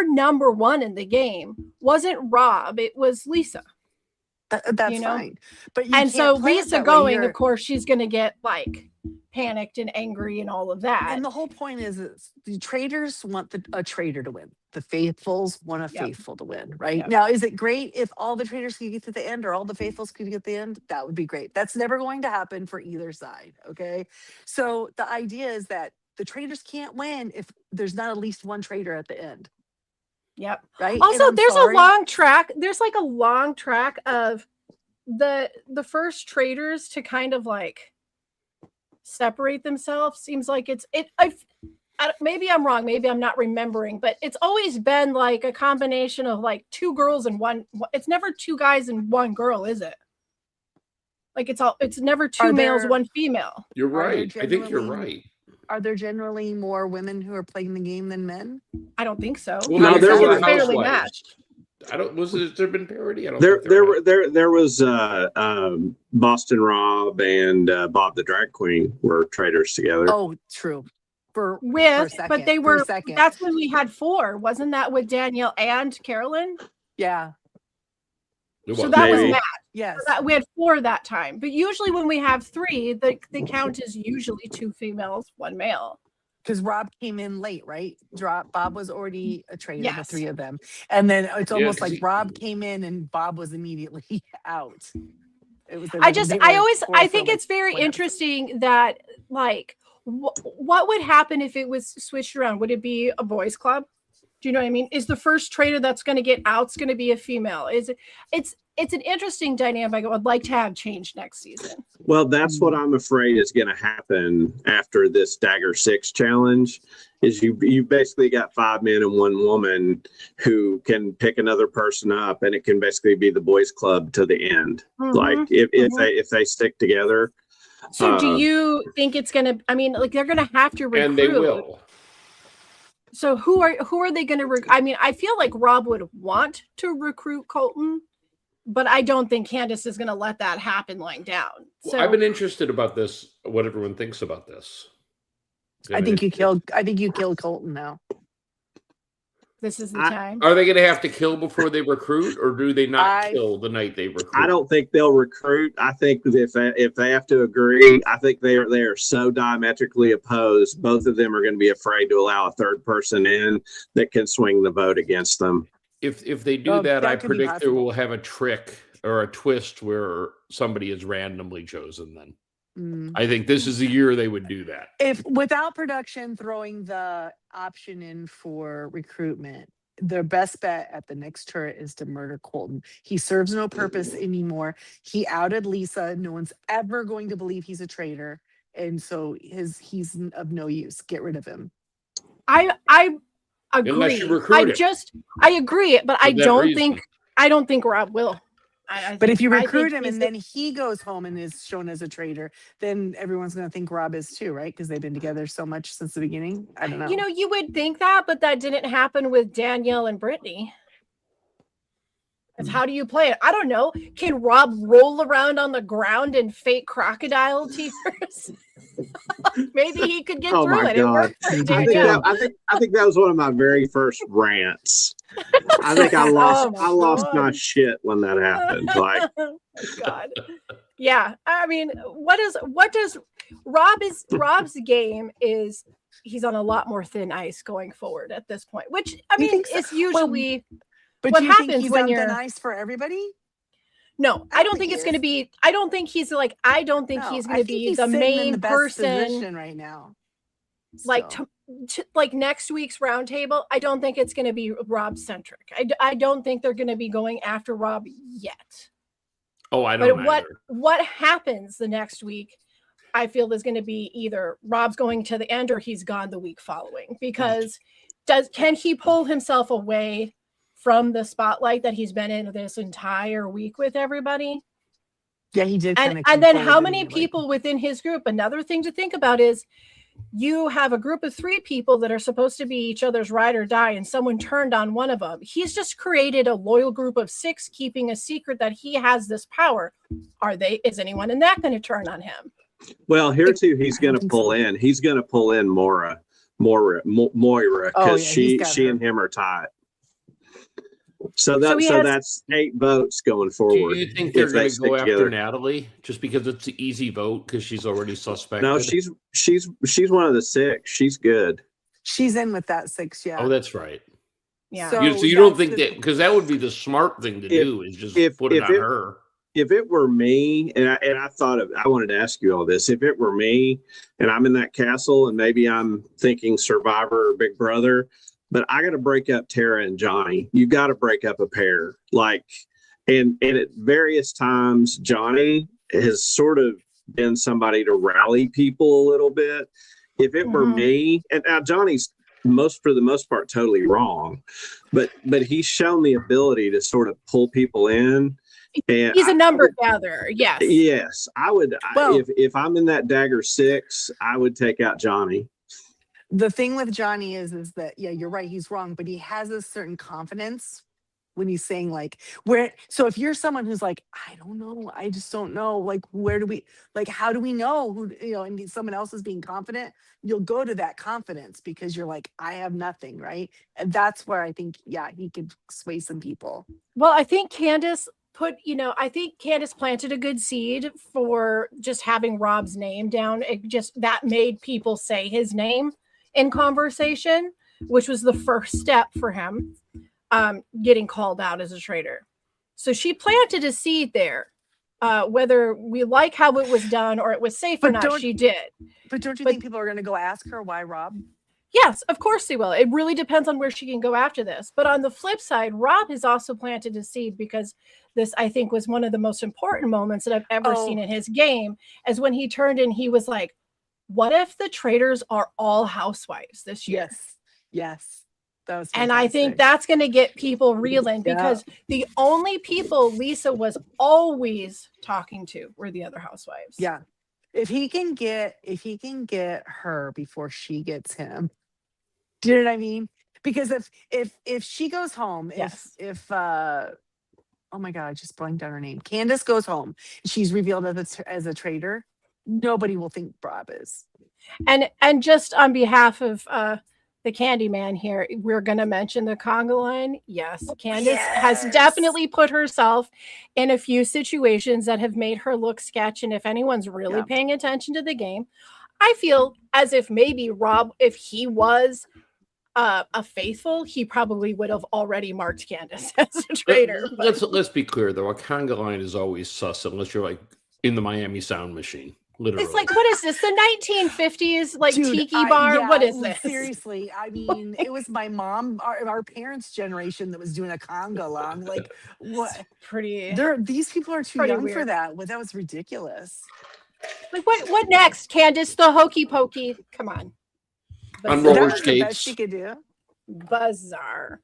number one in the game wasn't Rob, it was Lisa. That's fine. But so Lisa going, of course, she's going to get like panicked and angry and all of that. And the whole point is the traitors want a traitor to win. The faithfuls want a faithful to win, right? Yep. Now, is it great if all the traitors could get to the end, or all the faithfuls could get to the end? That would be great. That's never going to happen for either side, okay? So the idea is that the traitors can't win if there's not at least one traitor at the end. Yep. Right. Also, there's a long track. There's like a long track of the first traitors to kind of like separate themselves. Seems like maybe I'm wrong. Maybe I'm not remembering, but it's always been like a combination of like 2 girls and one. It's never 2 guys and 1 girl, is it? Like it's never 2 males, 1 female. You're right. I think you're right. Are there generally more women who are playing the game than men? I don't think so. Well, no, there were fairly matched. There been parody? I don't. There was Boston Rob and Bob the Drag Queen were traitors together. Oh, true. But they were. That's when we had 4. Wasn't that with Danielle and Carolyn? Yeah. So that was Matt. Yes. So we had 4 that time. But usually when we have 3, the count is usually 2 females, 1 male. Because Rob came in late, right? Bob was already a traitor, the 3 of them. And then it's almost like Rob came in and Bob was immediately out. It was. I think it's very interesting that like what would happen if it was switched around? Would it be a boys' club? Do you know what I mean? Is the first traitor that's going to get out's going to be a female? It's an interesting dynamic I would like to have changed next season. Well, that's what I'm afraid is going to happen after this Dagger 6 challenge, is you basically got 5 men and 1 woman who can pick another person up, and it can basically be the boys club to the end. Like if they stick together. So do you think it's gonna? I mean, like they're gonna have to recruit, and they will. So who are they going to? I mean, I feel like Rob would want to recruit Colton, but I don't think Candace is going to let that happen lying down. So Well, I've been interested about this. What everyone thinks about this. I think you killed Colton now. This is the time. Are they going to have to kill before they recruit, or do they not kill the night they recruit? I don't think they'll recruit. I think if they have to agree, I think they are so diametrically opposed. Both of them are going to be afraid to allow a third person in that can swing the vote against them. If they do that, I predict they will have a trick or a twist where somebody is randomly chosen. Then I think this is the year they would do that. If without production throwing the option in for recruitment, their best bet at the next turret is to murder Colton. He serves no purpose anymore. He outed Lisa. No one's ever going to believe he's a traitor, and so he's of no use. Get rid of him. I agree. Unless you recruit him. I agree, but I don't think Rob will. But if you recruit him and then he goes home and is shown as a traitor, then everyone's going to think Rob is too, right? Because they've been together so much since the beginning. I don't know. You know, you would think that, but that didn't happen with Danielle and Brittany. It's how do you play it? I don't know. Can Rob roll around on the ground and fake crocodile tears? Maybe he could get through it. It worked for Danielle. I think that was one of my very first rants. I think I lost my shit when that happened. Like, oh God, yeah. I mean, what does Rob's game is? He's on a lot more thin ice going forward at this point, which I mean, it's usually. But what do you happens think he's when on you're thin ice for everybody? No, I don't think it's going to be. I don't think he's going to be the main person right now. Like like next week's roundtable, I don't think it's going to be Rob centric. I don't think they're going to be going after Rob yet. Oh, I don't. But what happens the next week? I feel is going to be either Rob's going to the end or he's gone the week following. Because can he pull himself away from the spotlight that he's been in this entire week with everybody? Yeah, he did. And then how many people within his group? Another thing to think about is you have a group of 3 people that are supposed to be each other's ride or die, and someone turned on one of them. He's just created a loyal group of 6 keeping a secret that he has this power. Is anyone in that going to turn on him? Well, here too, he's going to pull in. He's going to pull in Moira, because she and him are tied. So that's 8 votes going forward. Do you think they're going to go after Natalie just because it's an easy vote because she's already suspected? No, she's one of the 6. She's good. She's in with that 6. Yeah. Oh, that's right. Yeah. So you don't think that, because that would be the smart thing to do is just put it on her. If it were me, and I wanted to ask you all this. If it were me and I'm in that castle and maybe I'm thinking Survivor or Big Brother, but I got to break up Tara and Johnny. You got to break up a pair. And at various times, Johnny has sort of been somebody to rally people a little bit. If it were me, and now Johnny's for the most part totally wrong, but he's shown the ability to sort of pull people in. And he's a number gatherer. Yes. Yes, I would. If I'm in that dagger 6, I would take out Johnny. The thing with Johnny is that, yeah, you're right. He's wrong, but he has a certain confidence when he's saying so if you're someone who's like, I don't know, I just don't know, how do we know who, and someone else is being confident, you'll go to that confidence because you're like, I have nothing. Right. And that's where I think, he could sway some people. Well, I think Candace planted a good seed for just having Rob's name down. That made people say his name in conversation, which was the first step for him getting called out as a traitor. So she planted a seed there. Whether we like how it was done or it was safe or not, she did. But don't you think people are going to go ask her why Rob? Yes, of course they will. It really depends on where she can go after this. But on the flip side, Rob has also planted a seed because this, I think, was one of the most important moments that I've ever seen in his game, as when he turned and he was like, what if the Traitors are all housewives this year? Yes. That was fantastic. And I think that's going to get people reeling because the only people Lisa was always talking to were the other housewives. Yeah. If he can get her before she gets him. Do you know what I mean? Because if she goes home, if oh my God, I just blanked on her name. Candace goes home. She's revealed as a traitor. Nobody will think Rob is. And just on behalf of the Candyman here, we're going to mention the conga line. Yes, Candace has definitely put herself in a few situations that have made her look sketch. And if anyone's really paying attention to the game, I feel as if maybe Rob, if he was a faithful, he probably would have already marked Candace as a traitor. Let's be clear though, a conga line is always sus unless you're like in the Miami Sound Machine. Literally. It's like, what is this? The 1950s, like tiki bar? What is this? Seriously, I mean, it was my mom, our parents' generation that was doing a conga line. Like, what? These people are too young for that. Well, that was ridiculous. Like, what next, Candace? The hokey pokey? Come on. On roller skates. The best she could do. Bizarre.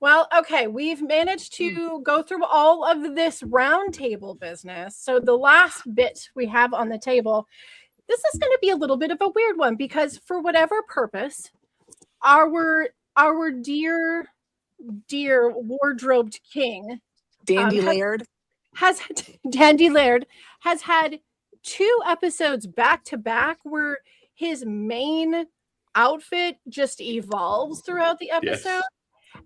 Well, okay, we've managed to go through all of this roundtable business. So the last bit we have on the table, this is going to be a little bit of a weird one because for whatever purpose, our dear wardrobed king, Dandy Laird, has had 2 episodes back to back where his main outfit just evolves throughout the episode. Yes.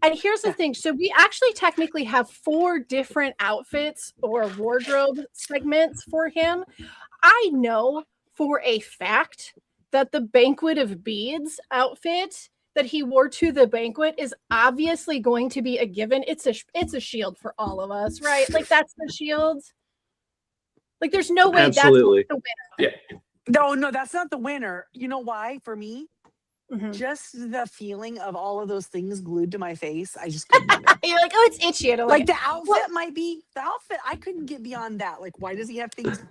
And here's the thing. So we actually technically have 4 different outfits or wardrobe segments for him. I know for a fact that the Banquet of Beads outfit that he wore to the banquet is obviously going to be a given. It's a shield for all of us, right? Like that's the shield. Like there's no way that's the winner. Yeah. No, that's not the winner. You know why? For me, just the feeling of all of those things glued to my face, I just couldn't. You're like, oh, it's itchy. Like the outfit might be the outfit. I couldn't get beyond that. Like, why does he have things?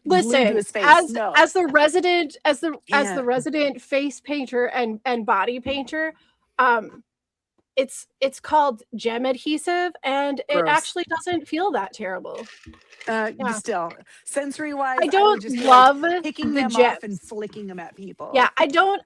Listen, to his face? as the resident face painter and body painter, it's called gem adhesive, and it actually doesn't feel that terrible. Still, sensory wise, I don't love picking the them gems off and flicking them at people. Yeah, I don't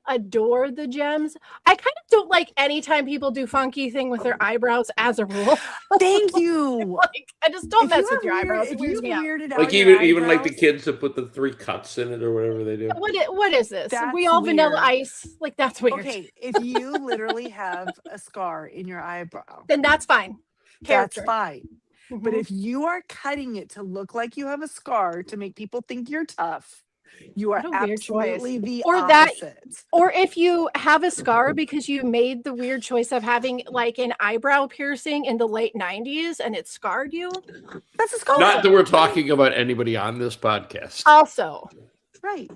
adore the gems. I kind of don't like anytime people do funky thing with their eyebrows as a rule. Thank you. Like, I just don't mess with your eyebrows. It weirds me out. Like even like the kids that put the 3 cuts in it or whatever they do. What is this? That's we all weird. Vanilla Ice. Like that's weird. Okay, if you literally have a scar in your eyebrow, then that's fine. That's fine. But if you are cutting it to look like you have a scar to make people think you're tough, you are absolutely the opposite. Or if you have a scar because you made the weird choice of having like an eyebrow piercing in the late 90s and it scarred you. That's a scar. Not that we're talking about anybody on this podcast. Also. Right.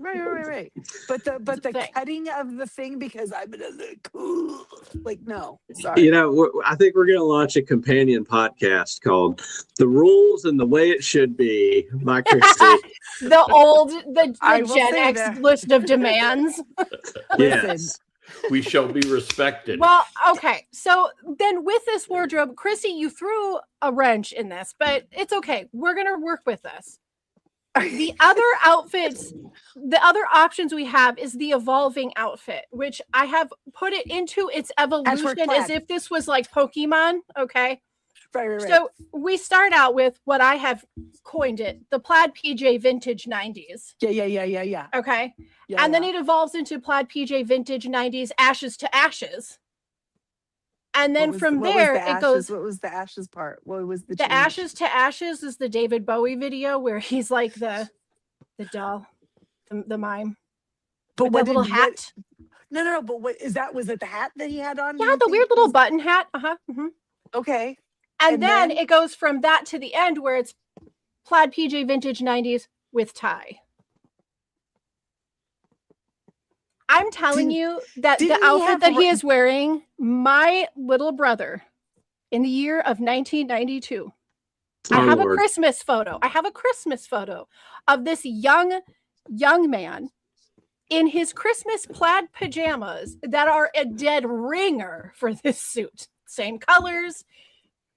But the cutting of the thing because I'm gonna look cool. Like, no, sorry. You know, I think we're gonna launch a companion podcast called "The Rules and the Way It Should Be" by Christy. the Gen X list of demands. Yes. We shall be respected. Well, okay. So then with this wardrobe, Chrissy, you threw a wrench in this, but it's okay. We're gonna work with this. The other outfits, the other options we have is the evolving outfit, which I have put it into its evolution as if this was like Pokemon. Okay. Right. So we start out with what I have coined it, the plaid PJ vintage 90s. Yeah. Okay. And then it evolves into plaid PJ vintage 90s ashes to ashes. And then from there, it goes. What was the ashes part? What was the ashes to ashes is the David Bowie video where he's like the doll, the mime. But what little hat? No. But what is that? Was it the hat that he had on? Yeah, the weird little button hat. Okay. And then it goes from that to the end where it's plaid PJ vintage 90s with tie. I'm telling you that the outfit that he is wearing, my little brother, in the year of 1992, I have a Christmas photo. I have a Christmas photo of this young young man in his Christmas plaid pajamas that are a dead ringer for this suit. Same colors,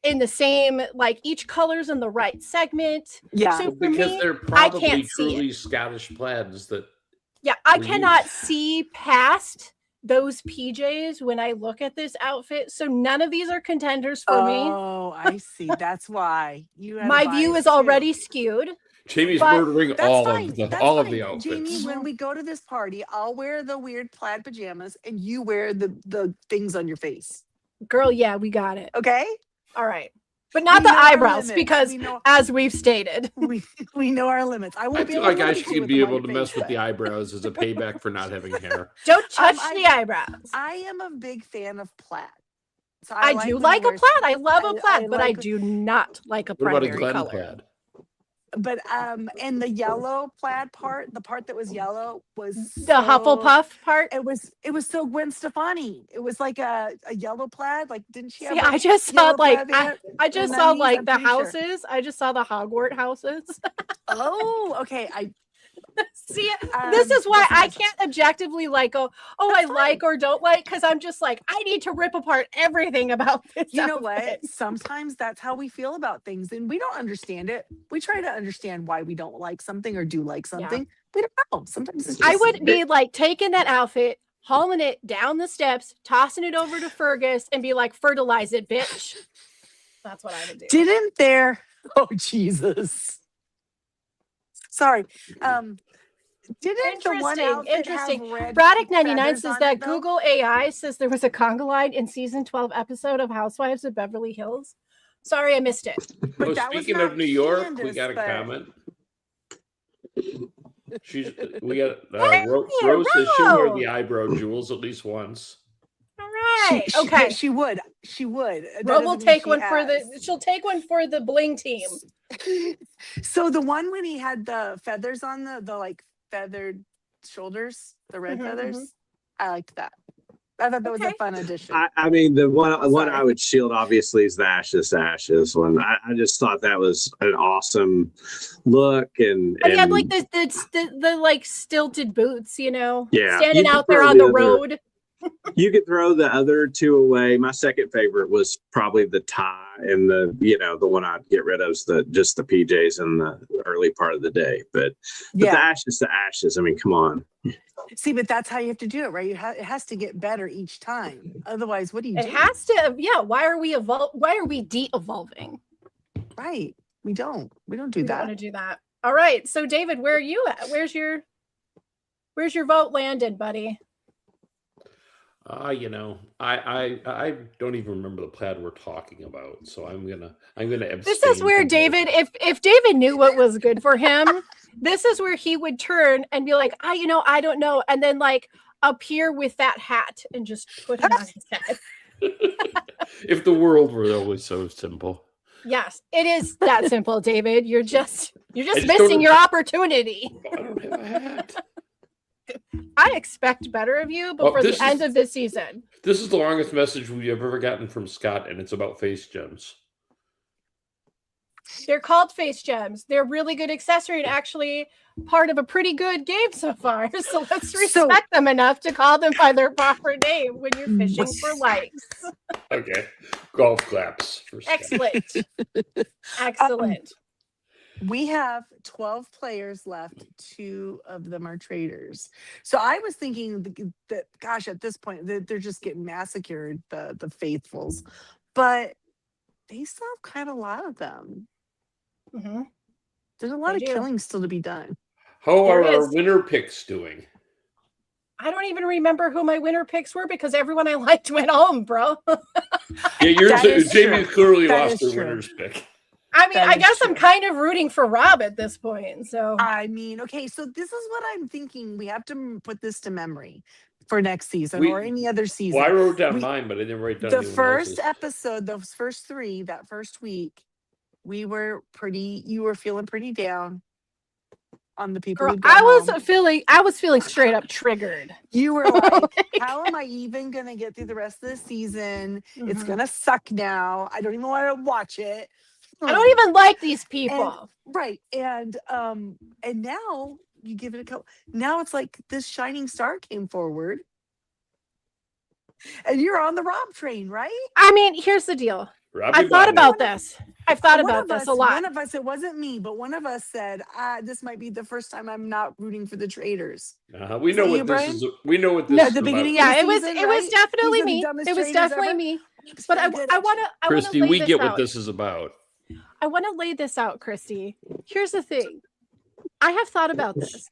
in the same, like each color's in the right segment. Yeah. So because me, they're probably see truly it. Scottish plaids that. Yeah, I cannot see past those PJs when I look at this outfit. So none of these are contenders for me. Oh, I see. That's why you. My view is already skewed. Jamie's But murdering That's all fine. of the That's all of fine. the outfits. Jamie, when we go to this party, I'll wear the weird plaid pajamas and you wear the things on your face. Girl, yeah, we got it. Okay? All right. But not We the know our eyebrows, limits. because We know- as we've stated. We know our limits. I I won't be feel able like to I look at you should with be them on able to your mess face. with the eyebrows as a payback for not having hair. Don't touch I- the eyebrows. I am a big fan of plaid. So I like do when like he a wears- plaid. I love a I plaid, but I like- do not like a What about a primary Glen color. plaid? But and the yellow plaid part, the part that was yellow was The Hufflepuff part. It was so Gwen Stefani. It was like a yellow plaid. Like, didn't she have? See, a I just saw yellow like plaid I just in saw the 90s? like I'm the pretty sure. houses. I just saw the Hogwarts houses. Oh, okay. See, this is why doesn't I matter. can't objectively like go, oh, I like or don't like, because I'm just like, I need to rip apart everything about this. You know what? outfit. Sometimes that's how we feel about things, and we don't understand it. We try to understand why we don't like something or do like something. We don't know. Sometimes it's just, I would be like taking that outfit, hauling it down the steps, tossing it over to Fergus, and be like, fertilize it, bitch. That's what I would do. Didn't there? Oh Jesus! Sorry. Didn't the one Interesting. have red Braddock 99 feathers says on that it, though? Google AI says there was a conga line in season 12 episode of Housewives of Beverly Hills. Sorry, I missed it. But Oh, that was speaking not of New York, we Candace, got a but- comment. We got Hey, Rose says she'll wear Ro! the eyebrow jewels at least once. All right. She- Okay. She would. She would. That Ro will doesn't mean take she one for the. has. She'll take one for the bling team. So the one when he had the feathers on the like feathered shoulders, the red Mhm, feathers, I liked that. I thought that was a Okay. fun addition. I mean, the one Sorry. I would shield obviously is the ashes one. I just thought that was an awesome look, and And he had and like the like stilted boots, you know, Yeah, standing you could out there throw on the the other- road. you could throw the other two away. My second favorite was probably the tie, and the one I'd get rid of is just the PJs in the early part of the day. But the ashes to ashes. I mean, come on. See, but that's how you have to do it, right? It has to get better each time. Otherwise, what do you It do? has to. Yeah. Why are we Why are we de-evolving? Right. We don't do We don't that. want to do that. All right. So, David, where are you at? Where's your vote landed, buddy? I don't even remember the plaid we're talking about, so I'm gonna abstain. This is where from David, voting. if David knew what was good for him, this is where he would turn and be like, I don't know, and then like appear with that hat and just put it on his head. If the world were always so simple. Yes, it is that simple, David. You're just just missing don't- your opportunity. I don't have a hat. I expect better of you before the end of this season. This is the longest message we've ever gotten from Scott, and it's about face gems. They're called face gems. They're really good accessory and actually part of a pretty good game so far. So let's respect them enough to call them by their proper name when you're fishing for likes. Okay. Golf claps for Scott. Excellent. Excellent. We have 12 players left. 2 of them are traitors. So I was thinking that, gosh, at this point, they're just getting massacred, the faithfuls. But they still have quite a lot of them. Mm-hmm. There's a lot They of do. killing still to be done. How are There our is. winner picks doing? I don't even remember who my winner picks were because everyone I liked went home, bro. Yeah, yours. That is Jamie true. clearly That lost is her true. winner's pick. I mean, That I is guess I'm true. kind of rooting for Rob at this point. So I mean, okay, so this is what I'm thinking. We have to put this to memory for next season or any other season. Well, I wrote down We- mine, but I didn't write down The anyone first else's. episode, those first 3, that first week, you were feeling pretty down on the people. girl, who'd gone home. I was feeling straight up triggered. You were like, how am I even gonna get through the rest of the season? It's Mhm. gonna suck now. I don't even want to watch it. I don't even like these people. Right. And now you give it a couple. Now it's like this shining star came forward. And you're on the Rob train, right? I mean, here's the deal. Robbie I've thought Bobby. about this. I've thought One about of this us- a lot. One of us, it wasn't me, but one of us said, this might be the first time I'm not rooting for the Traitors. We know that what you, this Brian? is. We know what this No, is at the about. beginning Yeah, of it the was season, it was right? definitely These are the me. dumbest It was traitors definitely ever. me. It's But very good. I want to Christy, lay we this get out. what this is about. I want to lay this out, Christy. Here's the thing. I have thought about this.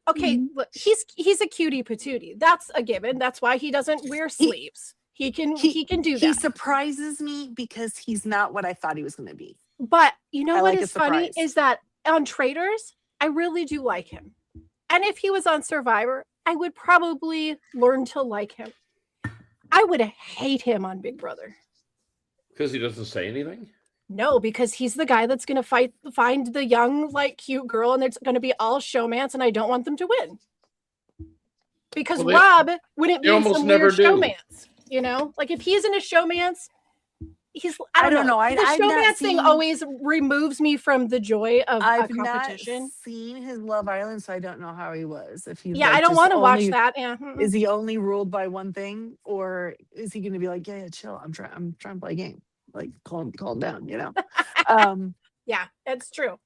Okay, look, he's a cutie patootie. That's a given. That's why he doesn't wear sleeves. He can do that. He surprises me because he's not what I thought he was going to be. But you know I what like a is funny surprise. is that on Traitors, I really do like him. And if he was on Survivor, I would probably learn to like him. I would hate him on Big Brother. Because he doesn't say anything? No, because he's the guy that's going to find the young, like, cute girl, and it's going to be all showmance, and I don't want them to win. Because Rob wouldn't be in some weird showmance. You know, like if he's in a showmance, I don't know. The showmance thing always removes me from the joy of a competition. I've not seen his Love Island, so I don't know how he was. If he's I don't want to watch that. Yeah. Is he only ruled by one thing, or is he going to be like, yeah, chill? I'm trying to play a game. Like calm down, you know. Yeah, that's true.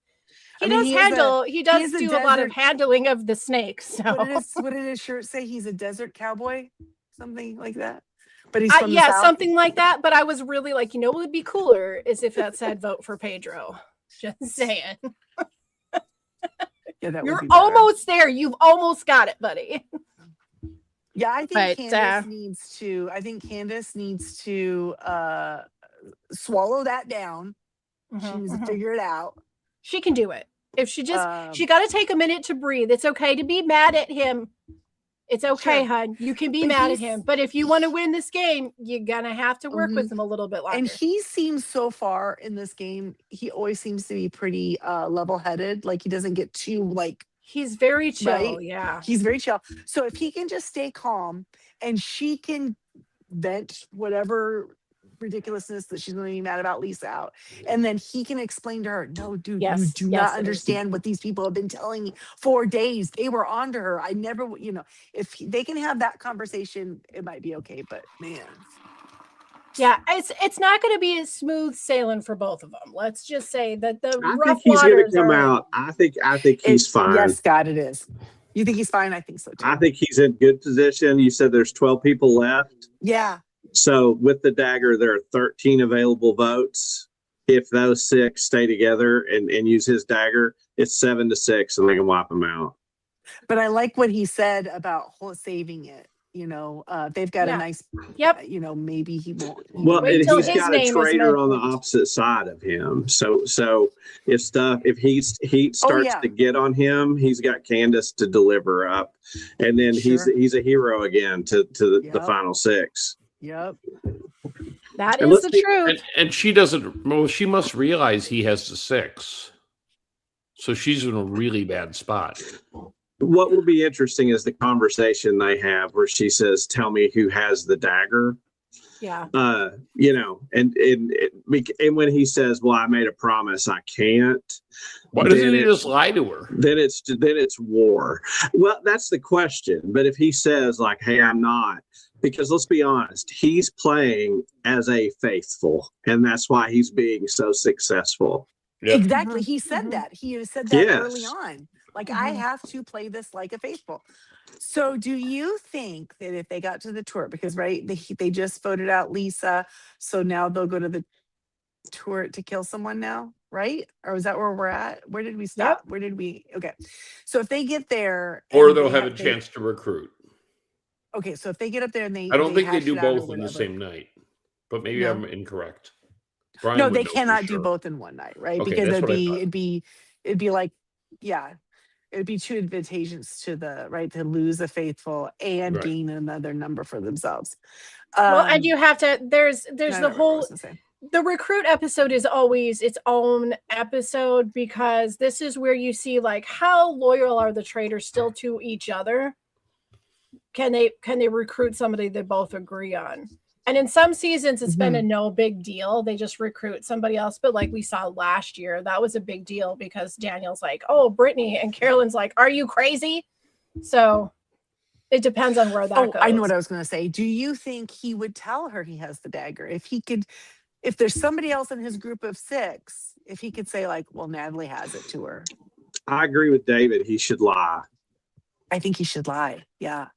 He does do a lot of handling of the snakes. So. What did his shirt say? He's a desert cowboy, something like that. But he's from the South. Something like that. But I was really like, you know, what would be cooler is if that said vote for Pedro. Just saying. Yeah, you're almost there. You've almost got it, buddy. Yeah, I think Candace needs to. I think Candace needs to swallow that down. She needs to figure it out. She can do it. If she just, she got to take a minute to breathe. It's okay to be mad at him. It's okay, hun. You can be mad at him. But if you want to win this game, you're going to have to work with him a little bit longer. And he seems so far in this game, he always seems to be pretty level-headed. Like he doesn't get too like. He's very chill. Right? Yeah. He's very chill. So if he can just stay calm and she can vent whatever ridiculousness that she's going to be mad about Lisa out, and then he can explain to her, no, dude, you do not understand what these people have been telling me for days. They were on to her. I never, you know, if they can have that conversation, it might be okay. But man, yeah, it's not going to be as smooth sailing for both of them. Let's just say that the I rough think he's going waters to come out. I think he's fine. Yes, God, it is. You think he's fine? I think so too. I think he's in good position. You said there's 12 people left. Yeah. So with the dagger, there are 13 available votes. If those 6 stay together and use his dagger, it's 7-6, and they can wipe him out. But I like what he said about saving it. You know, they've got a nice. Yep. You know, maybe he won't. Well, and he's got a traitor on the opposite side of him. So if heat starts to get on him, he's got Candace to deliver up, and then he's a hero again to the final 6. Yep. That is the truth. And she doesn't. Well, she must realize he has the 6, so she's in a really bad spot. What will be interesting is the conversation they have where she says, "Tell me who has the dagger." Yeah. You know, and when he says, "Well, I made a promise, I can't." Why doesn't he just lie to her? Then it's war. Well, that's the question. But if he says like, "Hey, I'm not," because let's be honest, he's playing as a faithful, and that's why he's being so successful. Yep. Exactly. He said that. He said that early on. Like, I have to play this like a faithful. So do you think that if they got to the tour, because, right, they just voted out Lisa, so now they'll go to the tour to kill someone now, right? Or is that where we're at? Where did we stop? Yep. Where did we? Okay. So if they get there. Or they'll have a chance to recruit. Okay. So if they get up there and I don't think they do both in the same night, but maybe I'm incorrect. Brian no, they cannot do both in one night, right? Okay, because it'd be like, it would be too advantageous to to lose a faithful and gain another number for themselves. Well, and you have to, there's the whole, the recruit episode is always its own episode, because this is where you see like how loyal are the traitors still to each other. Can they recruit somebody they both agree on? And in some seasons, it's been a no big deal. They just recruit somebody else. But like we saw last year, that was a big deal because Daniel's like, oh, Brittany. And Carolyn's like, are you crazy? So it depends on where that goes. I know what I was going to say. Do you think he would tell her he has the dagger? If there's somebody else in his group of 6, if he could say like, well, Natalie has it to her. I agree with David. He should lie. I think he should lie. Yeah.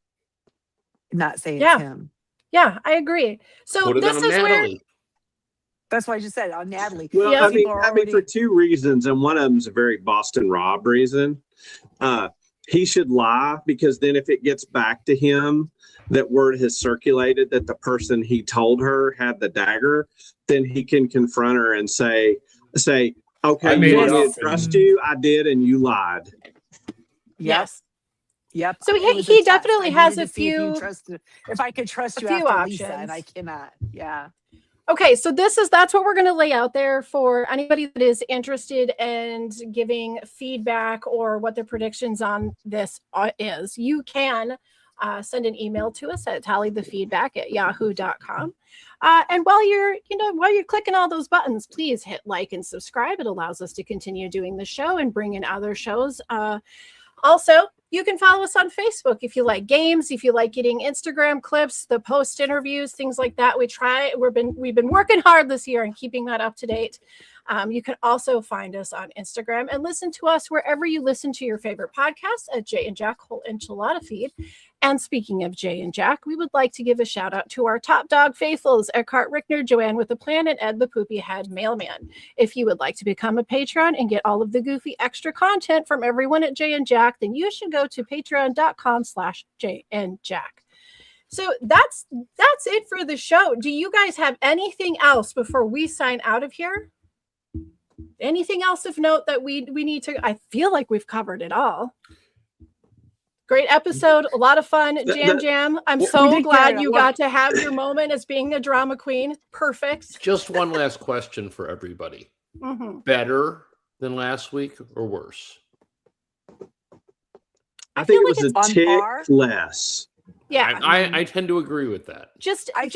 Not say it's him. Yeah, I agree. So this is where that's why I just said on Natalie. Well, I mean, for 2 reasons, and one of them is a very Boston Rob reason. He should lie because then if it gets back to him that word has circulated that the person he told her had the dagger, then he can confront her and say, okay, you want me to trust you? I did, and you lied. Yes. Yep. So he definitely has a few. If I could trust you after options. Lisa, and I cannot. Yeah. Okay, so that's what we're going to lay out there for anybody that is interested in giving feedback or what their predictions on this is. You can send an email to us at tallythefeedback@yahoo.com. And while you're clicking all those buttons, please hit like and subscribe. It allows us to continue doing the show and bring in other shows. Also, you can follow us on Facebook if you like games, if you like getting Instagram clips, the post interviews, things like that. We've been working hard this year and keeping that up to date. You can also find us on Instagram and listen to us wherever you listen to your favorite podcasts at Jay and Jack Whole Enchilada Feed. And speaking of Jay and Jack, we would like to give a shout out to our top dog faithfuls, Eckhart Rickner, Joanne with a Plan, and Ed the Poopy Head Mailman. If you would like to become a Patreon and get all of the goofy extra content from everyone at Jay and Jack, then you should go to patreon.com/Jay and Jack. So that's it for the show. Do you guys have anything else before we sign out of here? Anything else of note that we need to? I feel like we've covered it all. Great episode, a lot of fun. Jam. I'm so glad you got to have your moment as being a drama queen. Perfect. Just one last question for everybody. Better than last week or worse? I think it was a tick less. Yeah, I tend to agree with that. Just a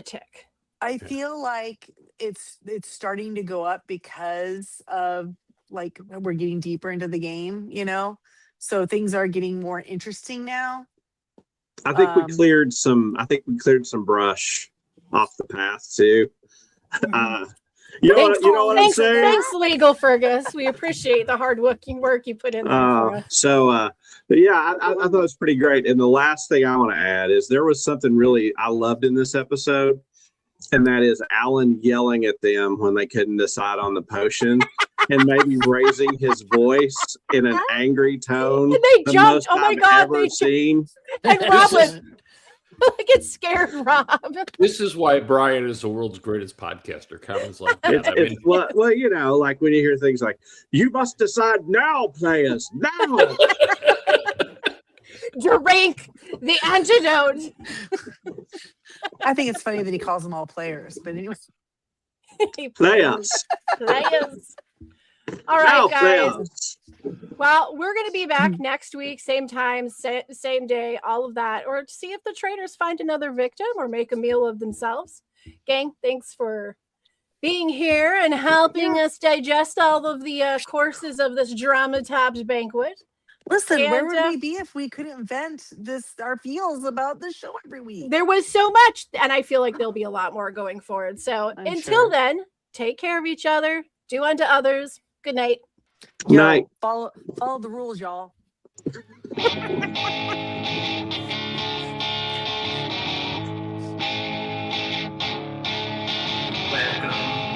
tick. I feel like it's starting to go up because of like we're getting deeper into the game, so things are getting more interesting now. I think we cleared some brush off the path too. You know what I'm saying? Thanks, Legal Fergus. We appreciate the hard-working work you put in there for us. But yeah, I thought it was pretty great. And the last thing I want to add is there was something really I loved in this episode, and that is Alan yelling at them when they couldn't decide on the potion. And maybe raising his voice in an angry tone. And they jumped. Oh my God! Ever seen. And Rob was like, it scared Rob. This is why Brian is the world's greatest podcaster. Comments like that. Well, like when you hear things like, "You must decide now, players, now." Drink the antidote. I think it's funny that he calls them all players, but anyway. Players. All right, guys. Well, we're going to be back next week, same time, same day, all of that, or see if the traitors find another victim or make a meal of themselves. Gang, thanks for being here and helping us digest all of the courses of this drama-topped banquet. Listen, where would we be if we couldn't vent our feels about the show every week? There was so much, and I feel like there'll be a lot more going forward. So until then, take care of each other, do unto others. Good night. Night. Follow the rules, y'all.